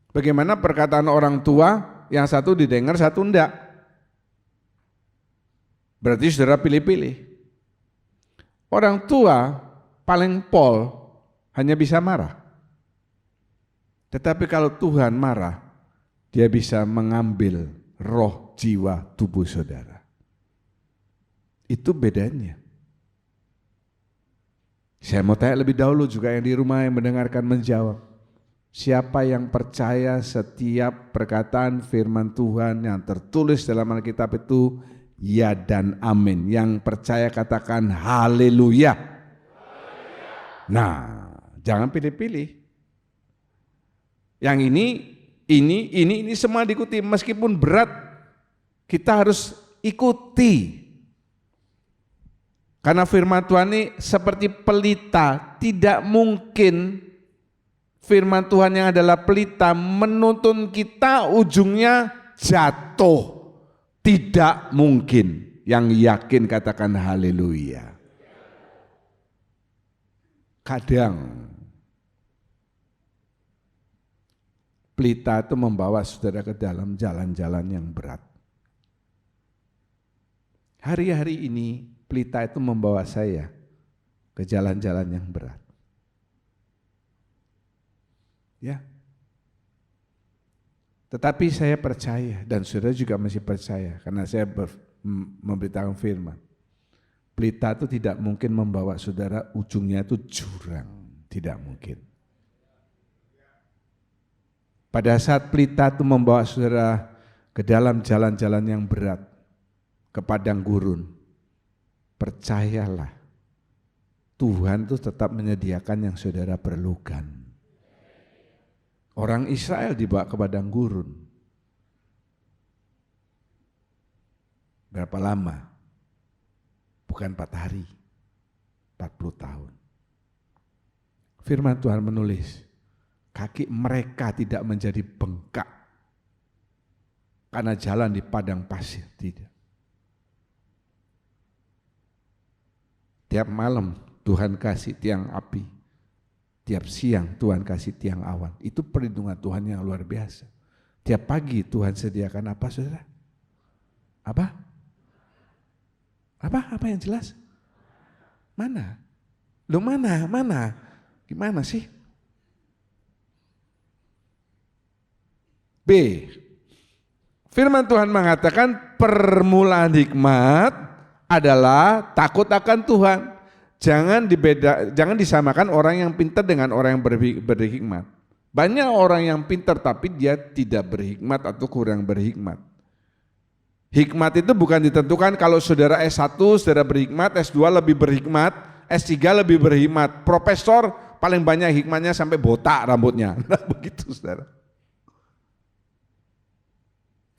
Bagaimana perkataan orang tua yang satu didengar, satu enggak? Berarti saudara pilih-pilih. Orang tua paling pol hanya bisa marah. Tetapi kalau Tuhan marah, dia bisa mengambil roh, jiwa, tubuh saudara. Itu bedanya. Saya mau tanya lebih dahulu juga yang di rumah yang mendengarkan menjawab. Siapa yang percaya setiap perkataan firman Tuhan yang tertulis dalam Alkitab itu ya dan amin. Yang percaya katakan haleluya. Nah, jangan pilih-pilih. Yang ini semua diikuti meskipun berat kita harus ikuti. Karena firman Tuhan ini seperti pelita, tidak mungkin firman Tuhan yang adalah pelita menuntun kita ujungnya jatuh. Tidak mungkin. Yang yakin katakan haleluya. Kadang pelita itu membawa saudara ke dalam jalan-jalan yang berat. Hari-hari ini pelita itu membawa saya ke jalan-jalan yang berat. Ya. Tetapi saya percaya dan saudara juga masih percaya karena saya memberitakan firman. Pelita itu tidak mungkin membawa saudara ujungnya itu jurang, tidak mungkin. Pada saat pelita itu membawa saudara ke dalam jalan-jalan yang berat, ke padang gurun, percayalah Tuhan itu tetap menyediakan yang saudara perlukan. Orang Israel dibawa ke padang gurun. Berapa lama? Bukan 4 hari, 40 tahun. Firman Tuhan menulis, kaki mereka tidak menjadi bengkak karena jalan di padang pasir, tidak. Tiap malam Tuhan kasih tiang api, tiap siang Tuhan kasih tiang awan. Itu perlindungan Tuhan yang luar biasa. Tiap pagi Tuhan sediakan apa saudara? Apa? Apa yang jelas? Mana? Loh mana? Gimana sih? B. Firman Tuhan mengatakan permulaan hikmat adalah takut akan Tuhan. Jangan disamakan orang yang pintar dengan orang yang berhikmat. Banyak orang yang pintar tapi dia tidak berhikmat atau kurang berhikmat. Hikmat itu bukan ditentukan kalau saudara S1 saudara berhikmat, S2 lebih berhikmat, S3 lebih berhikmat, profesor paling banyak hikmahnya sampai botak rambutnya. Nah begitu saudara.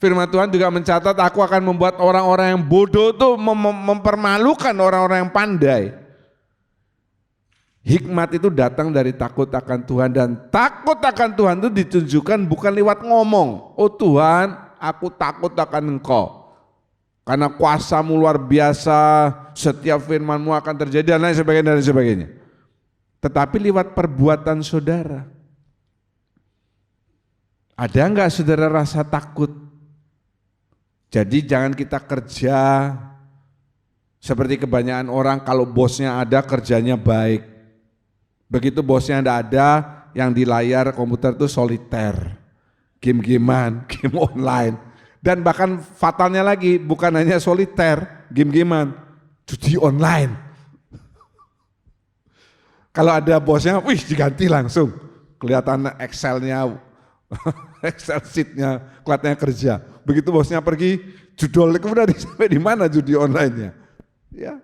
Firman Tuhan juga mencatat, aku akan membuat orang-orang yang bodoh itu mempermalukan orang-orang yang pandai. Hikmat itu datang dari takut akan Tuhan, dan takut akan Tuhan itu ditunjukkan bukan lewat ngomong. Oh Tuhan, aku takut akan Engkau. Karena kuasa-Mu luar biasa, setiap firman-Mu akan terjadi dan lain sebagainya dan lain sebagainya. Tetapi lewat perbuatan saudara. Ada enggak saudara rasa takut? Jadi jangan kita kerja seperti kebanyakan orang, kalau bosnya ada kerjanya baik. Begitu bosnya tidak ada, yang di layar komputer itu soliter, game-gamean, game online. Dan bahkan fatalnya lagi, bukan hanya soliter, game-gamean, judi online. Kalau ada bosnya, wih diganti langsung. Kelihatan Excel-nya, Excel sheet-nya, kelihatannya kerja. Begitu bosnya pergi, judul kemudian sampai di mana judi online-nya. Ya,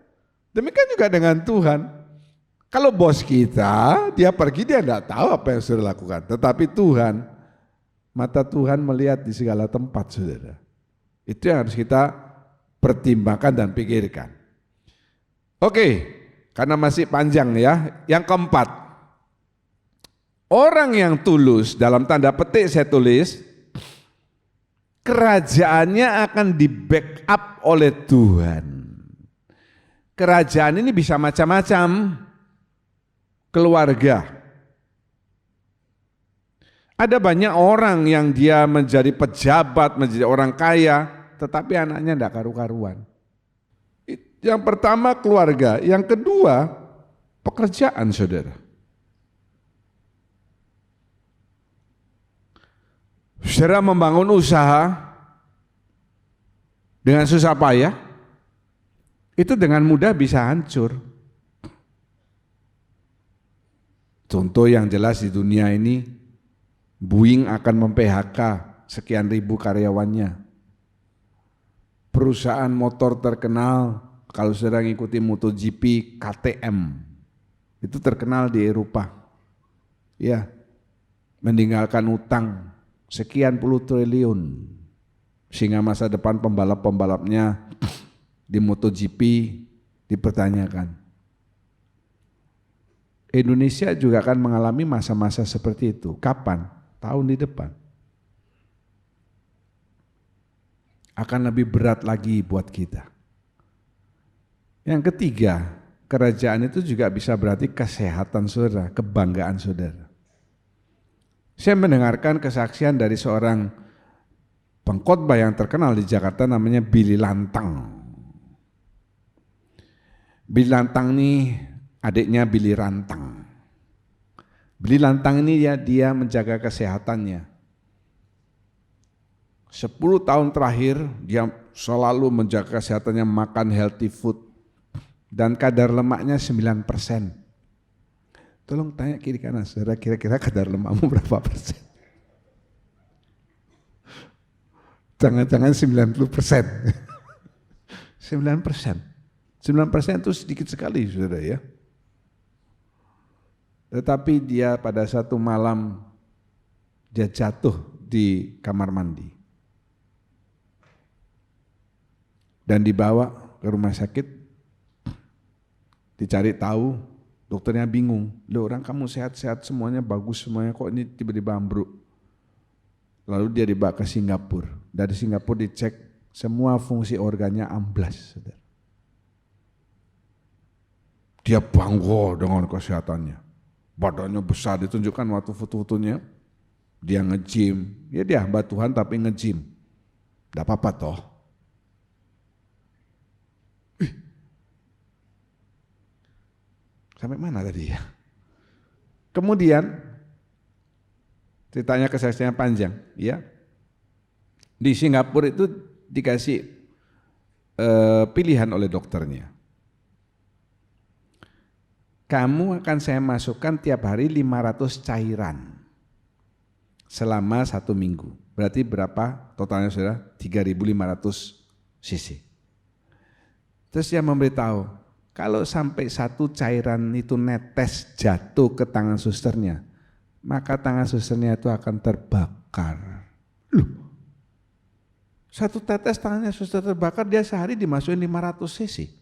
demikian juga dengan Tuhan. Kalau bos kita, dia pergi, dia tidak tahu apa yang sudah lakukan. Tetapi Tuhan, mata Tuhan melihat di segala tempat, saudara. Itu yang harus kita pertimbangkan dan pikirkan. Oke, karena masih panjang ya. Yang keempat, orang yang tulus, dalam tanda petik saya tulis, kerajaannya akan di-backup oleh Tuhan. Kerajaan ini bisa macam-macam. Keluarga. Ada banyak orang yang dia menjadi pejabat, menjadi orang kaya, tetapi anaknya tidak karu-karuan. Yang pertama keluarga, yang kedua pekerjaan saudara. Saudara membangun usaha dengan susah payah, itu dengan mudah bisa hancur. Contoh yang jelas di dunia ini, Boeing akan mem-PHK sekian ribu karyawannya. Perusahaan motor terkenal, kalau sedang ikuti MotoGP, KTM, itu terkenal di Eropa. Ya, meninggalkan utang sekian puluh triliun, sehingga masa depan pembalap-pembalapnya di MotoGP dipertanyakan. Indonesia juga akan mengalami masa-masa seperti itu. Kapan? Tahun di depan. Akan lebih berat lagi buat kita. Yang ketiga, kerajaan itu juga bisa berarti kesehatan saudara, kebanggaan saudara. Saya mendengarkan kesaksian dari seorang pengkhotbah yang terkenal di Jakarta, namanya Billy Lantang. Billy Lantang ini adiknya Billy Rantang. Billy Lantang ini ya, dia menjaga kesehatannya. 10 tahun terakhir dia selalu menjaga kesehatannya, makan healthy food, dan kadar lemaknya 9%. Tolong tanya kiri kanan, saudara, kira-kira kadar lemakmu berapa persen? Jangan-jangan 90%. 9%. 9% itu sedikit sekali saudara ya. Tetapi dia pada satu malam dia jatuh di kamar mandi dan dibawa ke rumah sakit, dicari tahu, dokternya bingung, loh orang kamu sehat-sehat semuanya bagus semuanya, kok ini tiba-tiba ambruk. Lalu dia dibawa ke Singapura, dari Singapura dicek semua fungsi organnya amblas. Saudara. Dia bangga dengan kesehatannya. Badannya besar, ditunjukkan waktu foto-fotonya, dia nge-gym, ya dia hamba Tuhan tapi nge-gym, tidak apa-apa toh. Sampai mana tadi ya? Kemudian, ceritanya kesaksiannya panjang, ya. Di Singapura itu dikasih pilihan oleh dokternya. Kamu akan saya masukkan tiap hari 500 cairan selama 1 minggu. Berarti berapa totalnya saudara? 3.500 cc. Terus dia memberitahu, Kalau sampai satu cairan itu netes jatuh ke tangan susternya, maka tangan susternya itu akan terbakar. Loh, satu tetes tangannya suster terbakar, dia sehari dimasukin 500 cc.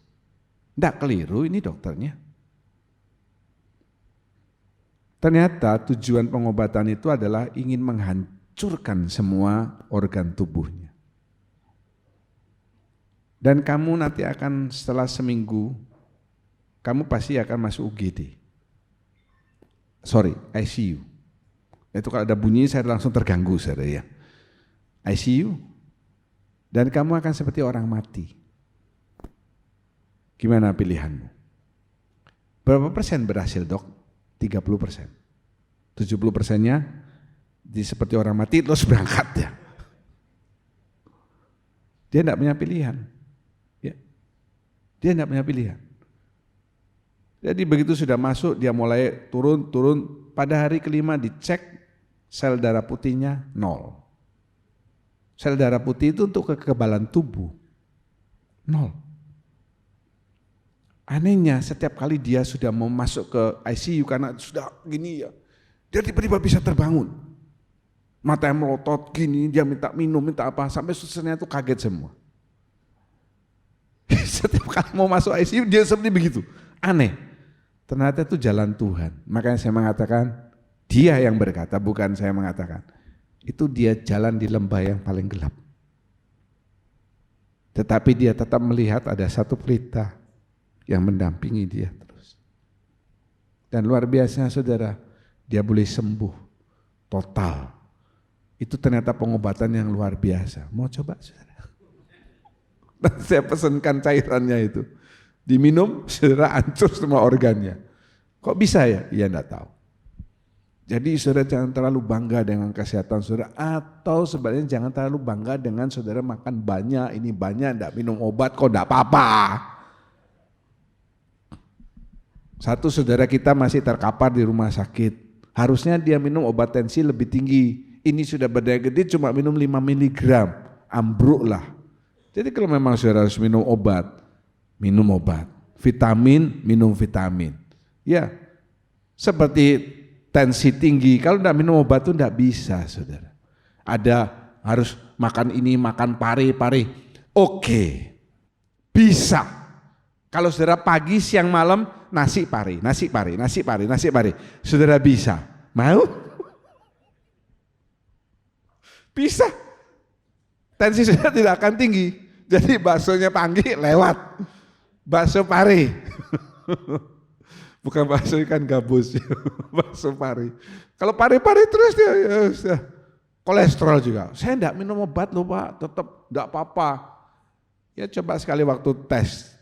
Nggak keliru ini dokternya. Ternyata tujuan pengobatan itu adalah ingin menghancurkan semua organ tubuhnya. Dan kamu nanti akan setelah seminggu, kamu pasti akan masuk UGD. ICU. Itu kalau ada bunyi saya langsung terganggu, saudara ya. ICU. Dan kamu akan seperti orang mati. Gimana pilihanmu? Berapa persen berhasil, Dok? 30%. 70%-nya seperti orang mati terus berangkat ya. Dia tidak punya pilihan. Ya. Dia tidak punya pilihan. Jadi begitu sudah masuk, dia mulai turun. Pada hari kelima dicek sel darah putihnya 0. Sel darah putih itu untuk kekebalan tubuh. 0. Anehnya setiap kali dia sudah mau masuk ke ICU karena sudah gini ya, dia tiba-tiba bisa terbangun. Matanya melotot gini, dia minta minum, minta apa, sampai susternya itu kaget semua. Setiap kali mau masuk ICU dia seperti begitu. Aneh. Ternyata itu jalan Tuhan. Makanya saya mengatakan, dia yang berkata, bukan saya mengatakan. Itu dia jalan di lembah yang paling gelap. Tetapi dia tetap melihat ada satu pelita yang mendampingi dia terus. Dan luar biasa saudara, dia boleh sembuh total. Itu ternyata pengobatan yang luar biasa. Mau coba saudara? Dan saya pesankan cairannya itu. Diminum, saudara hancur semua organnya. Kok bisa ya? Iya enggak tahu. Jadi saudara jangan terlalu bangga dengan kesehatan saudara, atau sebenarnya jangan terlalu bangga dengan saudara makan banyak, ini banyak, enggak minum obat kok enggak apa-apa. Satu saudara kita masih terkapar di rumah sakit, harusnya dia minum obat tensi lebih tinggi. Ini sudah berdaya gede cuma minum 5 mg, ambruk lah. Jadi kalau memang saudara harus minum obat, vitamin, minum vitamin. Ya, seperti tensi tinggi, kalau tidak minum obat itu tidak bisa saudara. Ada harus makan ini, makan pare. Oke, bisa. Kalau saudara pagi, siang, malam, nasi pare. Saudara bisa, mau? Bisa. Tensi saudara tidak akan tinggi, jadi baksonya pagi lewat. Bakso pare, bukan bakso ikan gabus, bakso pare. Kalau pare terus dia ya, kolesterol juga. Saya enggak minum obat loh Pak, tetap enggak apa-apa. Ya coba sekali waktu tes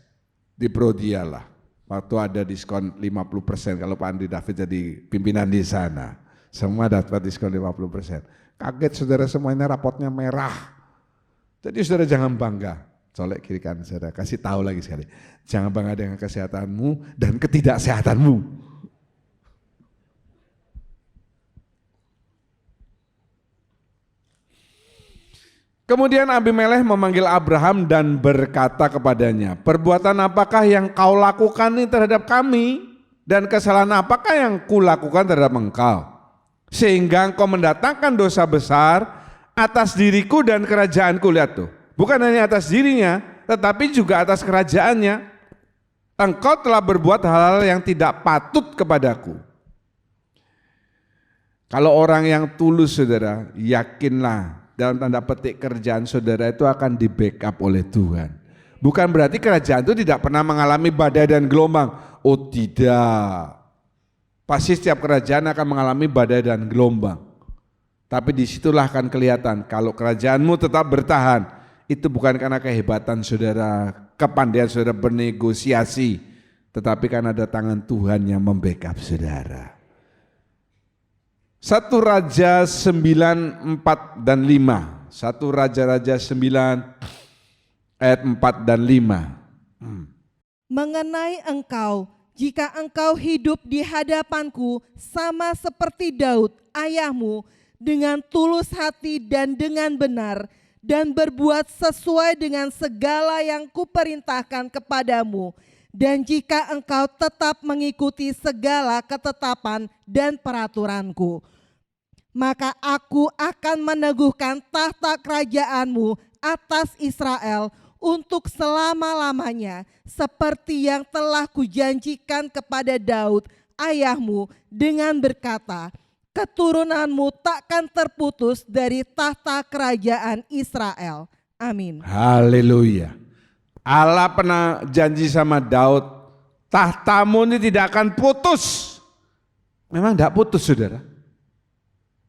di Prodia lah, waktu ada diskon 50% kalau Pak Andri David jadi pimpinan di sana. Semua dapat diskon 50%. Kaget saudara, semuanya rapotnya merah. Jadi saudara jangan bangga. Colek kiri kanan saudara, kasih tahu lagi sekali. Jangan bangga dengan kesehatanmu dan ketidaksehatanmu. Kemudian Abimelekh memanggil Abraham dan berkata kepadanya, perbuatan apakah yang kau lakukan ini terhadap kami? Dan kesalahan apakah yang kulakukan terhadap engkau? Sehingga engkau mendatangkan dosa besar atas diriku dan kerajaanku. Lihat tuh. Bukan hanya atas dirinya, tetapi juga atas kerajaannya. Engkau telah berbuat hal-hal yang tidak patut kepadaku. Kalau orang yang tulus saudara, yakinlah dalam tanda petik kerjaan saudara itu akan di backup oleh Tuhan. Bukan berarti kerajaan itu tidak pernah mengalami badai dan gelombang. Oh tidak. Pasti setiap kerajaan akan mengalami badai dan gelombang. Tapi disitulah akan kelihatan kalau kerajaanmu tetap bertahan. Itu bukan karena kehebatan saudara, kepandaian saudara bernegosiasi, tetapi karena ada tangan Tuhan yang membackup saudara. 1 Raja 9, 4 dan 5. 1 Raja-Raja 9 ayat 4 dan 5. Mengenai engkau, jika engkau hidup di hadapanku sama seperti Daud ayahmu, dengan tulus hati dan dengan benar, dan berbuat sesuai dengan segala yang kuperintahkan kepadamu, Dan jika engkau tetap mengikuti segala ketetapan dan peraturanku, maka aku akan meneguhkan tahta kerajaanmu atas Israel untuk selama-lamanya, seperti yang telah kujanjikan kepada Daud ayahmu dengan berkata, keturunanmu takkan terputus dari tahta kerajaan Israel. Amin. Haleluya. Allah pernah janji sama Daud, tahtamu ini tidak akan putus. Memang tidak putus, saudara.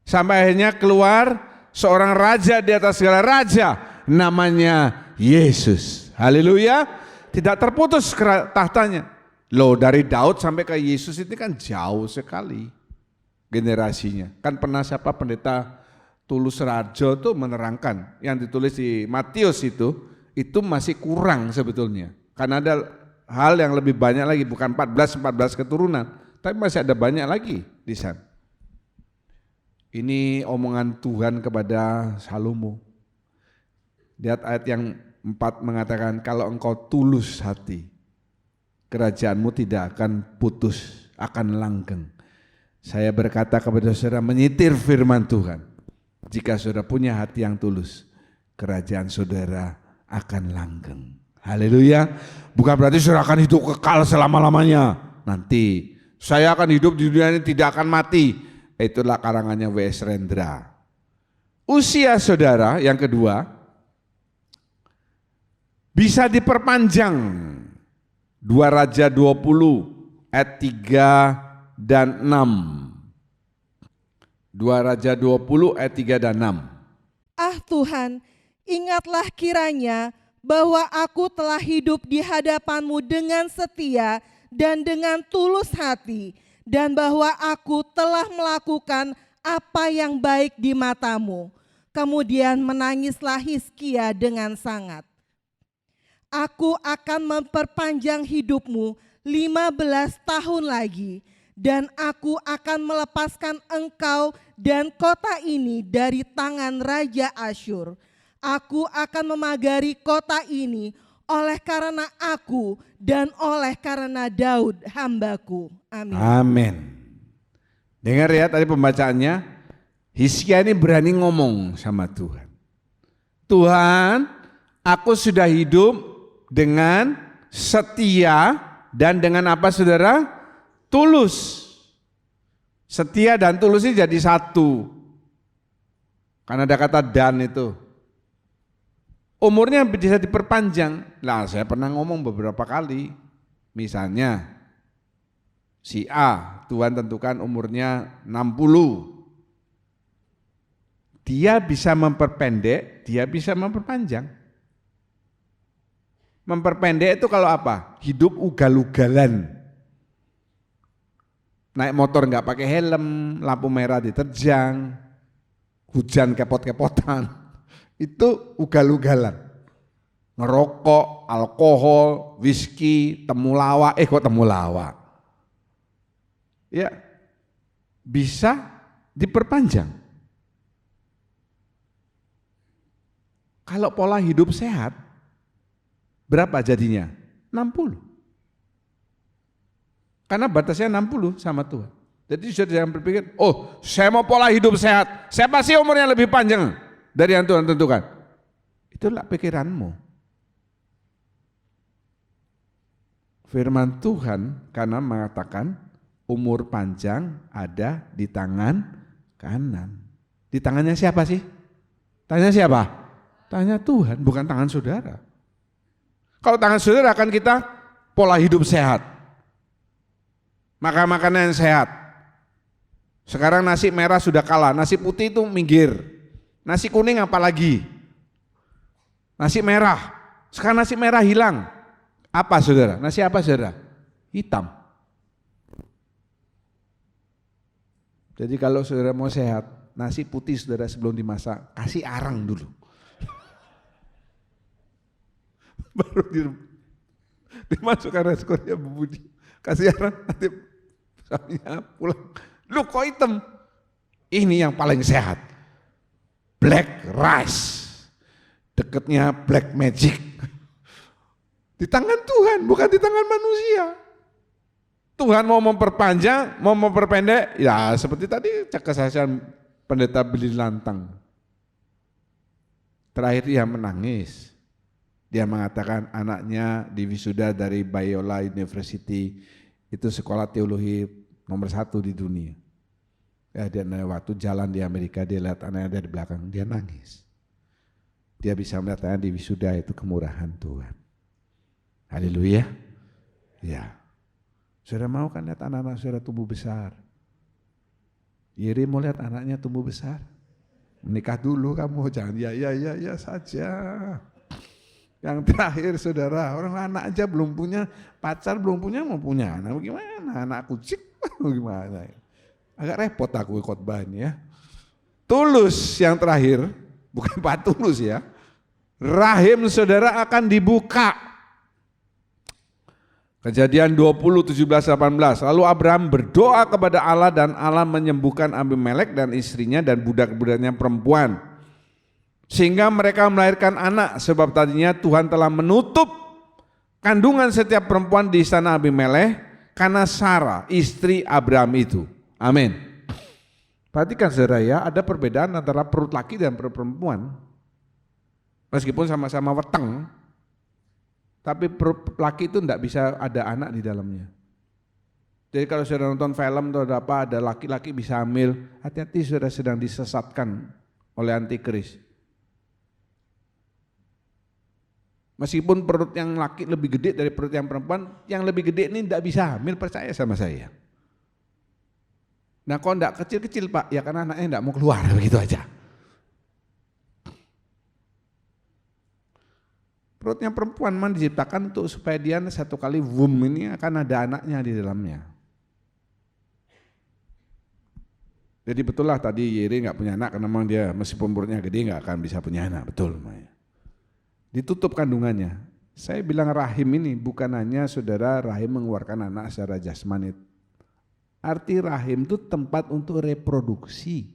Sampai akhirnya keluar seorang raja di atas segala raja, namanya Yesus. Haleluya. Tidak terputus tahtanya. Loh, dari Daud sampai ke Yesus ini kan jauh sekali generasinya. Kan pernah siapa pendeta Tulus Rajo tuh menerangkan yang ditulis di Matius itu masih kurang sebetulnya. Karena ada hal yang lebih banyak lagi, bukan 14 keturunan, tapi masih ada banyak lagi di sana. Ini omongan Tuhan kepada Salomo. Lihat ayat yang 4 mengatakan, kalau engkau tulus hati, kerajaanmu tidak akan putus, akan langgeng. Saya berkata kepada saudara, menyitir firman Tuhan, jika saudara punya hati yang tulus, kerajaan saudara akan langgeng. Haleluya. Bukan berarti saudara akan hidup kekal selama-lamanya. Nanti saya akan hidup di dunia ini tidak akan mati. Itulah karangannya W.S. Rendra. Usia saudara yang kedua bisa diperpanjang. 2 Raja 20 ayat 3 dan 6. 2 Raja 20 ayat 3 dan 6. Ah Tuhan, ingatlah kiranya bahwa aku telah hidup di hadapan-Mu dengan setia dan dengan tulus hati, dan bahwa aku telah melakukan apa yang baik di mata-Mu. Kemudian menangislah Hizkia dengan sangat. Aku akan memperpanjang hidupmu 15 tahun lagi, dan aku akan melepaskan engkau dan kota ini dari tangan Raja Asyur. Aku akan memagari kota ini oleh karena aku dan oleh karena Daud hambaku. Amin. Amin. Dengar ya tadi pembacaannya, Hizkia ini berani ngomong sama Tuhan. Tuhan, aku sudah hidup dengan setia dan dengan apa saudara? Tulus. Setia dan tulus ini jadi satu. Karena ada kata dan itu. Umurnya bisa diperpanjang. Lah saya pernah ngomong beberapa kali. Misalnya si A, Tuhan tentukan umurnya 60. Dia bisa memperpendek, dia bisa memperpanjang. Memperpendek itu kalau apa? Hidup ugal-ugalan. Naik motor nggak pakai helm, lampu merah diterjang, hujan kepot-kepotan, itu ugal-ugalan. Ngerokok, alkohol, whisky, temulawak, kok temulawak? Ya, bisa diperpanjang. Kalau pola hidup sehat, berapa jadinya? 60. Karena batasnya 60 sama Tuhan. Jadi sudah jangan berpikir, oh saya mau pola hidup sehat, saya pasti umurnya lebih panjang dari yang Tuhan tentukan. Itulah pikiranmu. Firman Tuhan karena mengatakan umur panjang ada di tangan kanan. Di tangannya siapa sih? Tangannya siapa? Tangannya Tuhan, bukan tangan saudara. Kalau tangan saudara kan kita pola hidup sehat. Makan makanan yang sehat. Sekarang nasi merah sudah kalah, nasi putih itu minggir. Nasi kuning apalagi? Nasi merah. Sekarang nasi merah hilang. Apa saudara? Nasi apa saudara? Hitam. Jadi kalau saudara mau sehat, nasi putih saudara sebelum dimasak, kasih arang dulu. Baru dimasukkan reskornya bumbu, kasih arang, nanti suaminya pulang. Lu kok hitam? Ini yang paling sehat. Black rice. Deketnya black magic. Di tangan Tuhan, bukan di tangan manusia. Tuhan mau memperpanjang, mau memperpendek, ya seperti tadi kesaksian pendeta Billy Lantang. Terakhir dia menangis. Dia mengatakan anaknya di wisuda dari Biola University, itu sekolah teologi nomor 1 di dunia. Ya, dia waktu jalan di Amerika, dia lihat anaknya dari belakang, dia nangis. Dia bisa melihat anaknya di wisuda, itu kemurahan Tuhan. Haleluya. Ya. Saudara mau kan lihat anak-anak saudara tumbuh besar. Yeri mau lihat anaknya tumbuh besar. Menikah dulu kamu, jangan ya saja. Yang terakhir saudara, orang anak aja belum punya pacar, belum punya, mau punya anak, gimana? Anak kucing, gimana? Agak repot aku khotbah ini ya. Tulus yang terakhir, bukan Pak Tulus ya. Rahim saudara akan dibuka. Kejadian 20, 17, 18. Lalu Abraham berdoa kepada Allah dan Allah menyembuhkan Abimelek dan istrinya dan budak-budaknya perempuan. Sehingga mereka melahirkan anak sebab tadinya Tuhan telah menutup kandungan setiap perempuan di istana Abimelek karena Sarah istri Abraham itu. Amin. Perhatikan saudara ya, ada perbedaan antara perut laki dan perut perempuan. Meskipun sama-sama weteng, tapi perut laki itu enggak bisa ada anak di dalamnya. Jadi kalau saudara nonton film atau ada laki-laki bisa hamil, hati-hati saudara sedang disesatkan oleh antikris. Meskipun perut yang laki lebih gede dari perut yang perempuan, yang lebih gede ini enggak bisa hamil, percaya sama saya. Nah kalau enggak kecil-kecil Pak, ya karena anaknya enggak mau keluar, begitu aja. Perutnya perempuan memang diciptakan untuk supaya dia satu kali womb ini akan ada anaknya di dalamnya. Jadi betul lah tadi Yeri enggak punya anak karena memang dia meskipun perutnya gede enggak akan bisa punya anak, betul. Ditutup kandungannya. Saya bilang rahim ini bukan hanya saudara rahim mengeluarkan anak secara jasmani. Arti rahim itu tempat untuk reproduksi.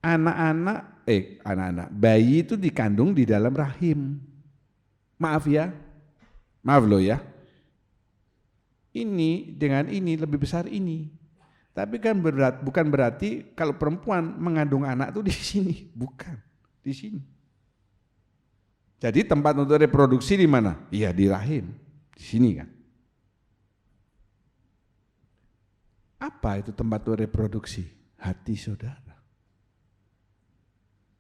Anak-anak, bayi itu dikandung di dalam rahim. Maaf loh ya. Ini dengan ini lebih besar ini. Tapi kan bukan berarti kalau perempuan mengandung anak itu di sini, bukan di sini. Jadi tempat untuk reproduksi di mana? Iya di rahim, di sini kan. Apa itu tempat untuk reproduksi? Hati saudara.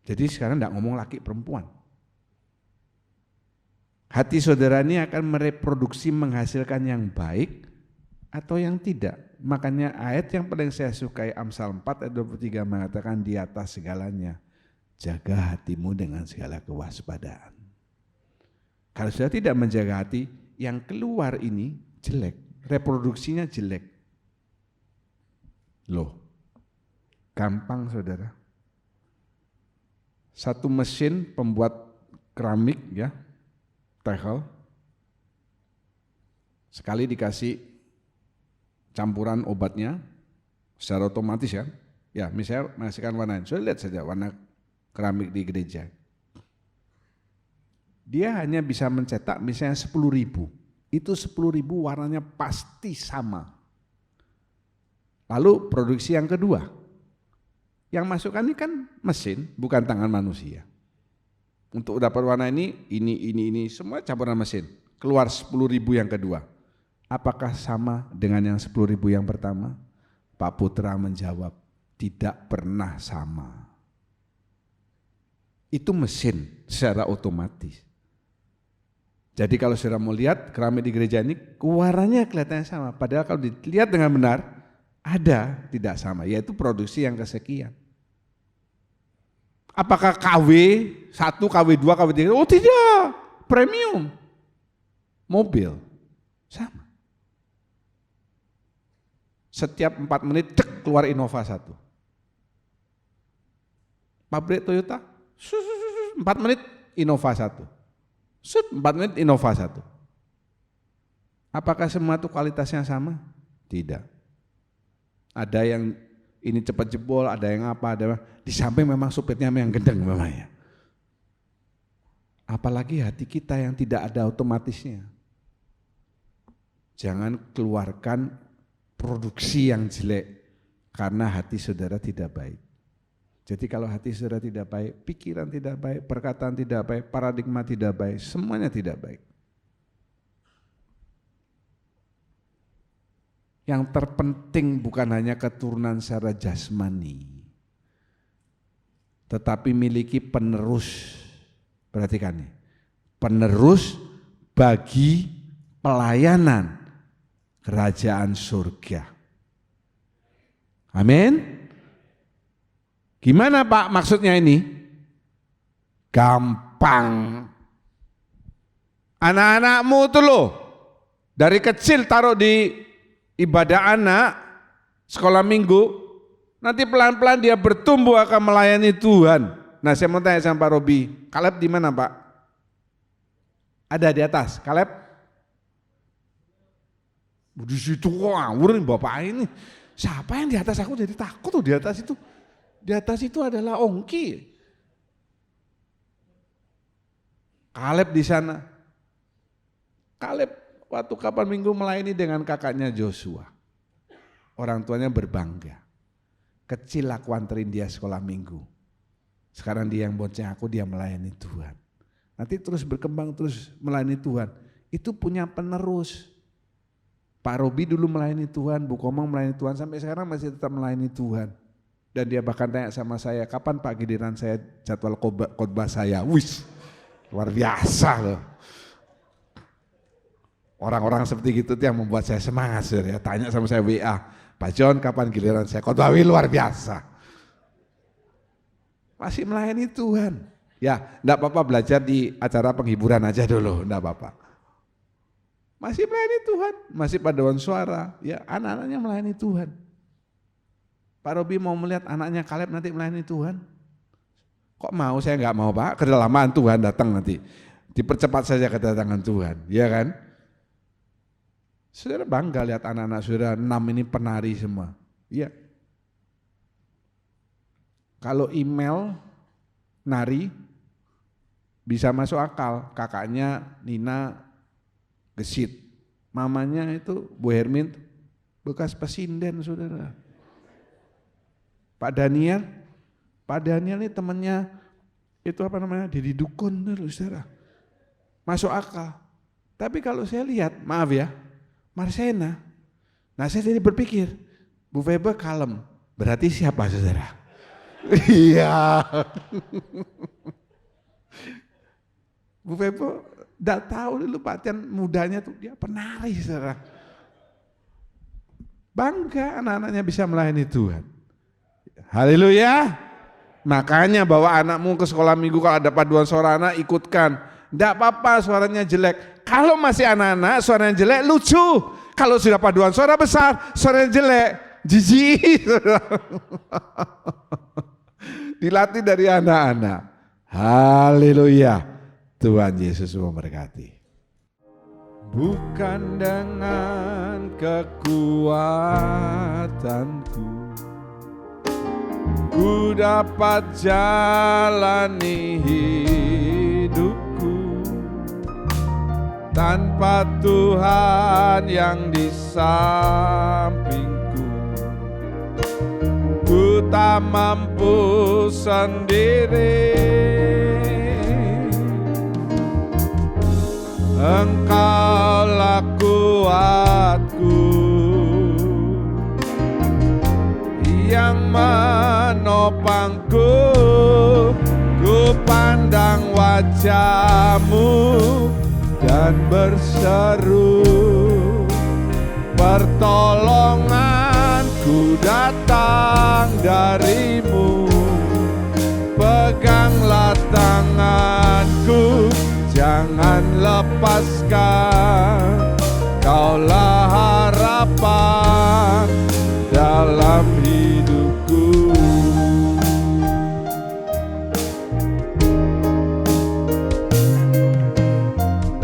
Jadi sekarang tidak ngomong laki perempuan. Hati saudara ini akan mereproduksi menghasilkan yang baik atau yang tidak. Makanya ayat yang paling saya sukai Amsal 4 ayat 23 mengatakan di atas segalanya, jaga hatimu dengan segala kewaspadaan. Kalau sudah tidak menjaga hati, yang keluar ini jelek, reproduksinya jelek. Loh, gampang saudara. Satu mesin pembuat keramik ya, tehel, sekali dikasih campuran obatnya, secara otomatis ya misalnya menghasilkan warna, sudah lihat saja warna keramik di gereja. Dia hanya bisa mencetak misalnya 10.000, itu 10.000 warnanya pasti sama. Lalu produksi yang kedua, yang masukkan ini kan mesin, bukan tangan manusia. Untuk dapat warna ini, semua campuran mesin. Keluar 10.000 yang kedua. Apakah sama dengan yang 10.000 yang pertama? Pak Putra menjawab, tidak pernah sama. Itu mesin secara otomatis. Jadi kalau saudara mau lihat keramik di gereja ini, warnanya kelihatannya sama. Padahal kalau dilihat dengan benar, ada tidak sama, yaitu produksi yang kesekian. Apakah KW 1, KW 2, KW 3? Oh tidak, premium. Mobil, sama. Setiap 4 menit cek keluar Innova 1. Pabrik Toyota, 4 menit Innova 1. 4 menit Innova 1. Apakah semua itu kualitasnya sama? Tidak. Ada yang ini cepat jebol, ada yang apa, di samping memang supirnya yang gendeng memangnya. Apalagi hati kita yang tidak ada otomatisnya. Jangan keluarkan produksi yang jelek karena hati saudara tidak baik. Jadi kalau hati saudara tidak baik, pikiran tidak baik, perkataan tidak baik, paradigma tidak baik, semuanya tidak baik. Yang terpenting bukan hanya keturunan secara jasmani, tetapi miliki penerus. Perhatikan nih, penerus bagi pelayanan kerajaan surga. Amin. Gimana Pak maksudnya ini? Gampang. Anak-anakmu tuh loh, dari kecil taruh di ibadah anak, sekolah minggu, nanti pelan-pelan dia bertumbuh akan melayani Tuhan. Nah saya mau tanya sama Pak Robi, Kaleb di mana Pak? Ada di atas, Kaleb? Di situ ngawur Bapak ini. Siapa yang di atas? Aku jadi takut tuh di atas itu. Di atas itu adalah Ongki. Kaleb di sana. Kaleb waktu kapan minggu melayani dengan kakaknya Joshua. Orang tuanya berbangga. Kecil aku anterin dia sekolah minggu. Sekarang dia yang bonceng aku, dia melayani Tuhan. Nanti terus berkembang, terus melayani Tuhan. Itu punya penerus. Pak Robi dulu melayani Tuhan, Bu Komong melayani Tuhan, sampai sekarang masih tetap melayani Tuhan. Dan dia bahkan tanya sama saya, kapan Pak giliran saya jadwal khotbah saya? Wis, luar biasa loh. Orang-orang seperti itu yang membuat saya semangat. Ya. Tanya sama saya WA, Pak John kapan giliran saya khotbah? Luar biasa. Masih melayani Tuhan. Ya, enggak apa-apa belajar di acara penghiburan aja dulu, enggak apa-apa. Masih melayani Tuhan, masih paduan suara, ya anak-anaknya melayani Tuhan. Pak Robi mau melihat anaknya Kaleb nanti melayani Tuhan. Kok mau? Saya enggak mau Pak, kedalaman Tuhan datang nanti. Dipercepat saja kedatangan Tuhan, ya kan? Saudara bangga lihat anak-anak saudara 6 ini penari semua, iya. Kalau email nari bisa masuk akal, kakaknya Nina gesit, mamanya itu Bu Hermin bekas pesinden saudara. Pak Daniel ini temannya itu apa namanya Dedi Dukun saudara, masuk akal. Tapi kalau saya lihat, maaf ya, Marsena, nah saya jadi berpikir, Bu Febe kalem, berarti siapa saudara? Iya. Bu Febo enggak tahu dulu Pak Tian mudanya tuh dia penari saudara. Bangga anak-anaknya bisa melayani Tuhan. Haleluya. Makanya bawa anakmu ke sekolah minggu, kalau ada paduan suara anak ikutkan. Enggak apa-apa suaranya jelek. Kalau masih anak-anak suaranya jelek lucu. Kalau sudah paduan suara besar suaranya jelek jijik. Dilatih dari anak-anak. Haleluya. Tuhan Yesus memberkati. Bukan dengan kekuatanku ku dapat jalani hidupku, tanpa Tuhan yang di sampingku ku tak mampu sendiri. Engkaulah kuatku yang menopangku, ku pandang wajah-Mu dan berseru, pertolonganku datang dari-Mu. Peganglah tanganku, jangan lepaskan, Kaulah harapan dalam hidupku.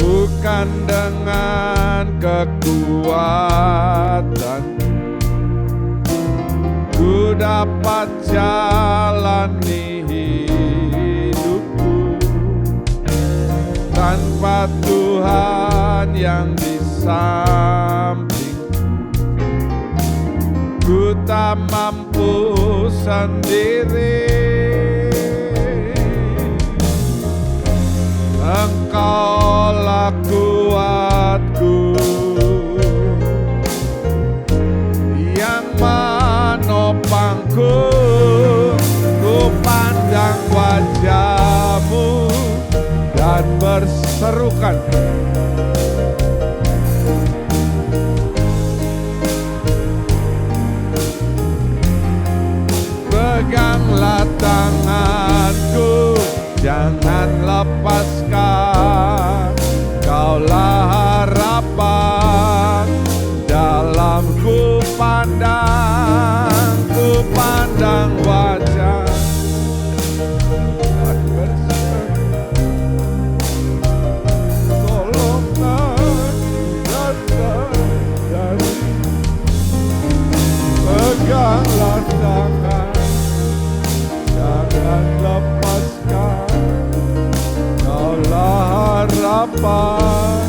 Bukan dengan kekuatan ku dapat jalani hidupku, tanpa Tuhan yang di samping ku tak mampu sendiri. Engkaulah kuatku yang menopangku, ku pandang wajah-Mu dan berserukan, peganglah tanganku, jangan lepaskan. Kaulah harapan dalam ku pandang wajah dan berseru, tolonglah datang dari, peganglah tangan, jangan lepaskan. Kaulah harapan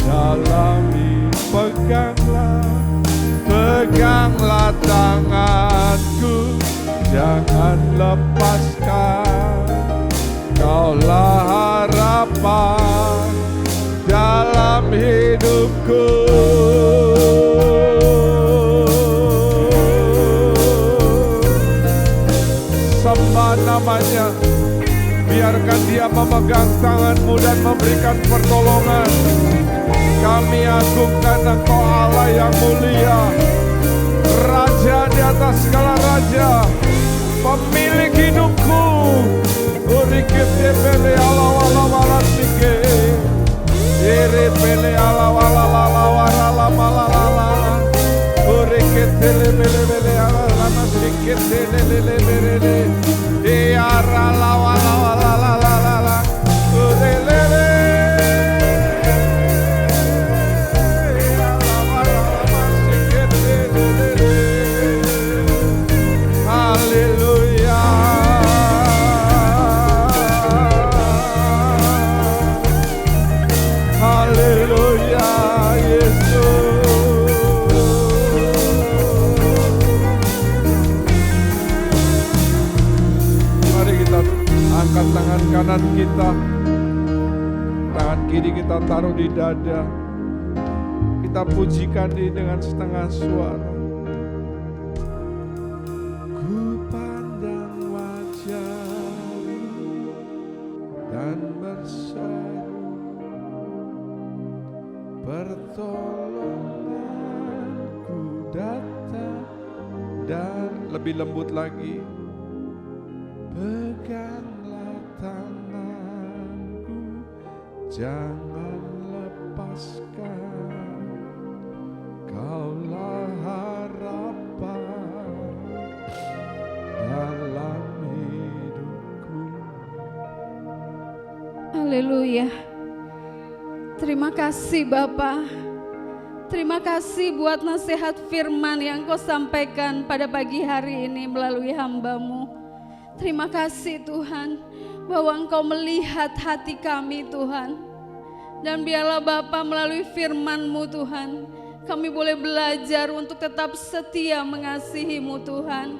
dalam hidup, peganglah tanganku, jangan lepaskan. Kaulah harapan dalam hidupku. Sembah namanya, biarkan Dia memegang tanganmu dan memberikan pertolongan. Kami agungkan Engkau Allah yang mulia, Raja di atas segala raja, pemilik hidupku. Urikete pele ala wala wala sike, ere pele ala wala lala wala lama lala lala, urikete le pele pele ala lama sike le le le le le, e ara la wala wala lala lala, ure le le. Angkat tangan kanan kita, tangan kiri kita taruh di dada. Kita pujikan Dia dengan setengah suara. Ku pandang wajah-Mu dan berseru, pertolonganku datang, dan lebih lembut lagi, peganglah tanganku, jangan lepaskan. Kaulah harapan dalam hidupku. Haleluya. Terima kasih Bapa. Terima kasih buat nasihat firman yang Kau sampaikan pada pagi hari ini melalui hamba-Mu. Terima kasih Tuhan bahwa Engkau melihat hati kami Tuhan. Dan biarlah Bapa melalui firman-Mu Tuhan, kami boleh belajar untuk tetap setia mengasihi-Mu Tuhan.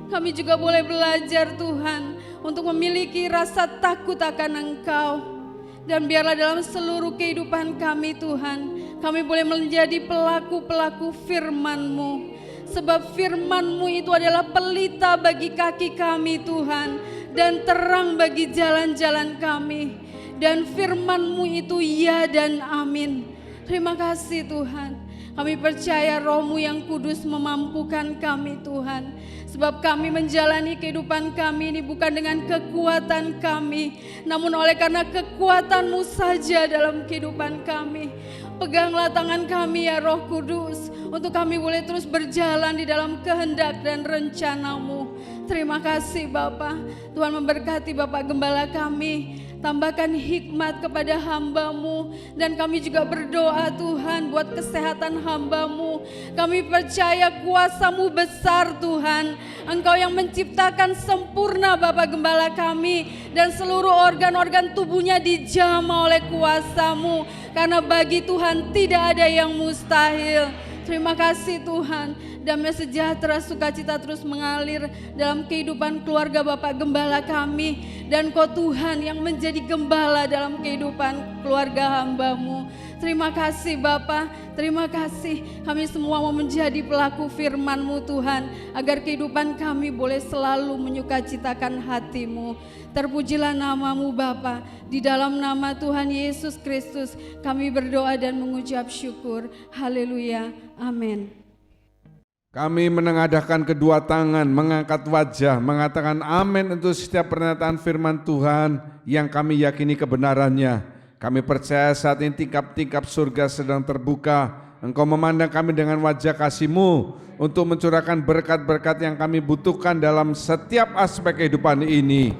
Kami juga boleh belajar Tuhan untuk memiliki rasa takut akan Engkau. Dan biarlah dalam seluruh kehidupan kami Tuhan, kami boleh menjadi pelaku-pelaku firman-Mu. Sebab firman-Mu itu adalah pelita bagi kaki kami Tuhan, dan terang bagi jalan-jalan kami. Dan firman-Mu itu ya dan amin. Terima kasih Tuhan. Kami percaya Roh-Mu yang kudus memampukan kami Tuhan. Sebab kami menjalani kehidupan kami ini bukan dengan kekuatan kami, namun oleh karena kekuatan-Mu saja dalam kehidupan kami. Peganglah tangan kami ya Roh Kudus, untuk kami boleh terus berjalan di dalam kehendak dan rencana-Mu. Terima kasih Bapa. Tuhan memberkati Bapak Gembala kami, tambahkan hikmat kepada hamba-Mu. Dan kami juga berdoa Tuhan buat kesehatan hamba-Mu. Kami percaya kuasa-Mu besar Tuhan. Engkau yang menciptakan sempurna Bapa Gembala kami, dan seluruh organ-organ tubuhnya dijamah oleh kuasa-Mu. Karena bagi Tuhan tidak ada yang mustahil. Terima kasih Tuhan, damai sejahtera sukacita terus mengalir dalam kehidupan keluarga Bapak Gembala kami. Dan Kau Tuhan yang menjadi gembala dalam kehidupan keluarga hamba-Mu. Terima kasih Bapa, terima kasih. Kami semua mau menjadi pelaku firman-Mu Tuhan, agar kehidupan kami boleh selalu menyukacitakan hati-Mu. Terpujilah nama-Mu Bapa, di dalam nama Tuhan Yesus Kristus kami berdoa dan mengucap syukur. Haleluya, amin. Kami menengadahkan kedua tangan, mengangkat wajah, mengatakan amin untuk setiap pernyataan firman Tuhan yang kami yakini kebenarannya. Kami percaya saat ini tingkap-tingkap surga sedang terbuka. Engkau memandang kami dengan wajah kasih-Mu untuk mencurahkan berkat-berkat yang kami butuhkan dalam setiap aspek kehidupan ini.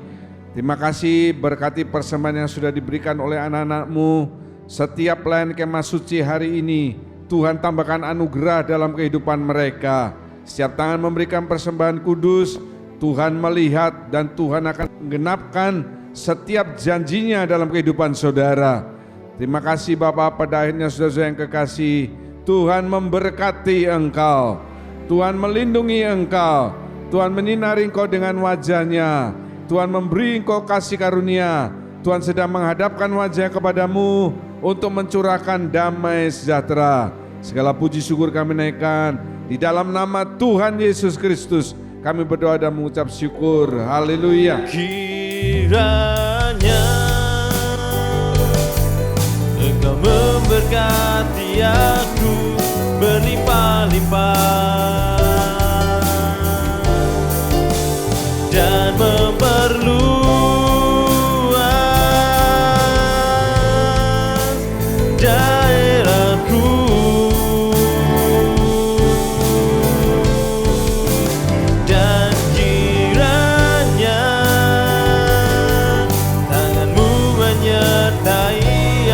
Terima kasih, berkati persembahan yang sudah diberikan oleh anak-anak-Mu. Setiap pelayan kemah suci hari ini, Tuhan tambahkan anugerah dalam kehidupan mereka. Setiap tangan memberikan persembahan kudus, Tuhan melihat dan Tuhan akan menggenapkan setiap janjinya dalam kehidupan saudara. Terima kasih Bapak, pada akhirnya saudara-saudara yang kekasih, Tuhan memberkati engkau, Tuhan melindungi engkau, Tuhan menyinari engkau dengan wajahnya, Tuhan memberi engkau kasih karunia, Tuhan sedang menghadapkan wajah kepadamu untuk mencurahkan damai sejahtera. Segala puji syukur kami naikkan di dalam nama Tuhan Yesus Kristus. Kami berdoa dan mengucap syukur. Haleluya. Kiranya Engkau memberkati aku berlimpah-limpah dan memperluas daerahku. Dan kiranya tangan-Mu menyertai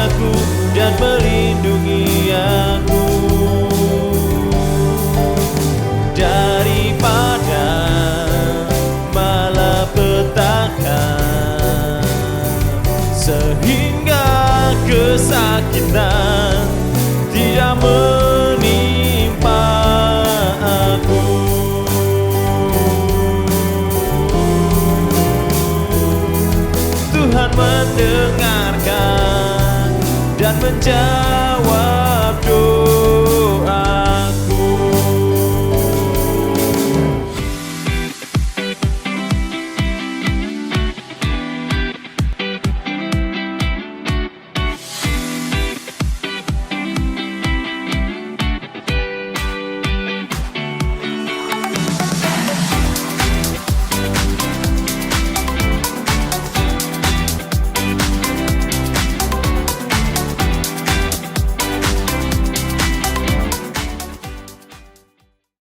aku dan melindungi aku daripada malapetaka, sehingga kesakitan tidak menimpa aku. Tuhan mendengarkan dan menjawab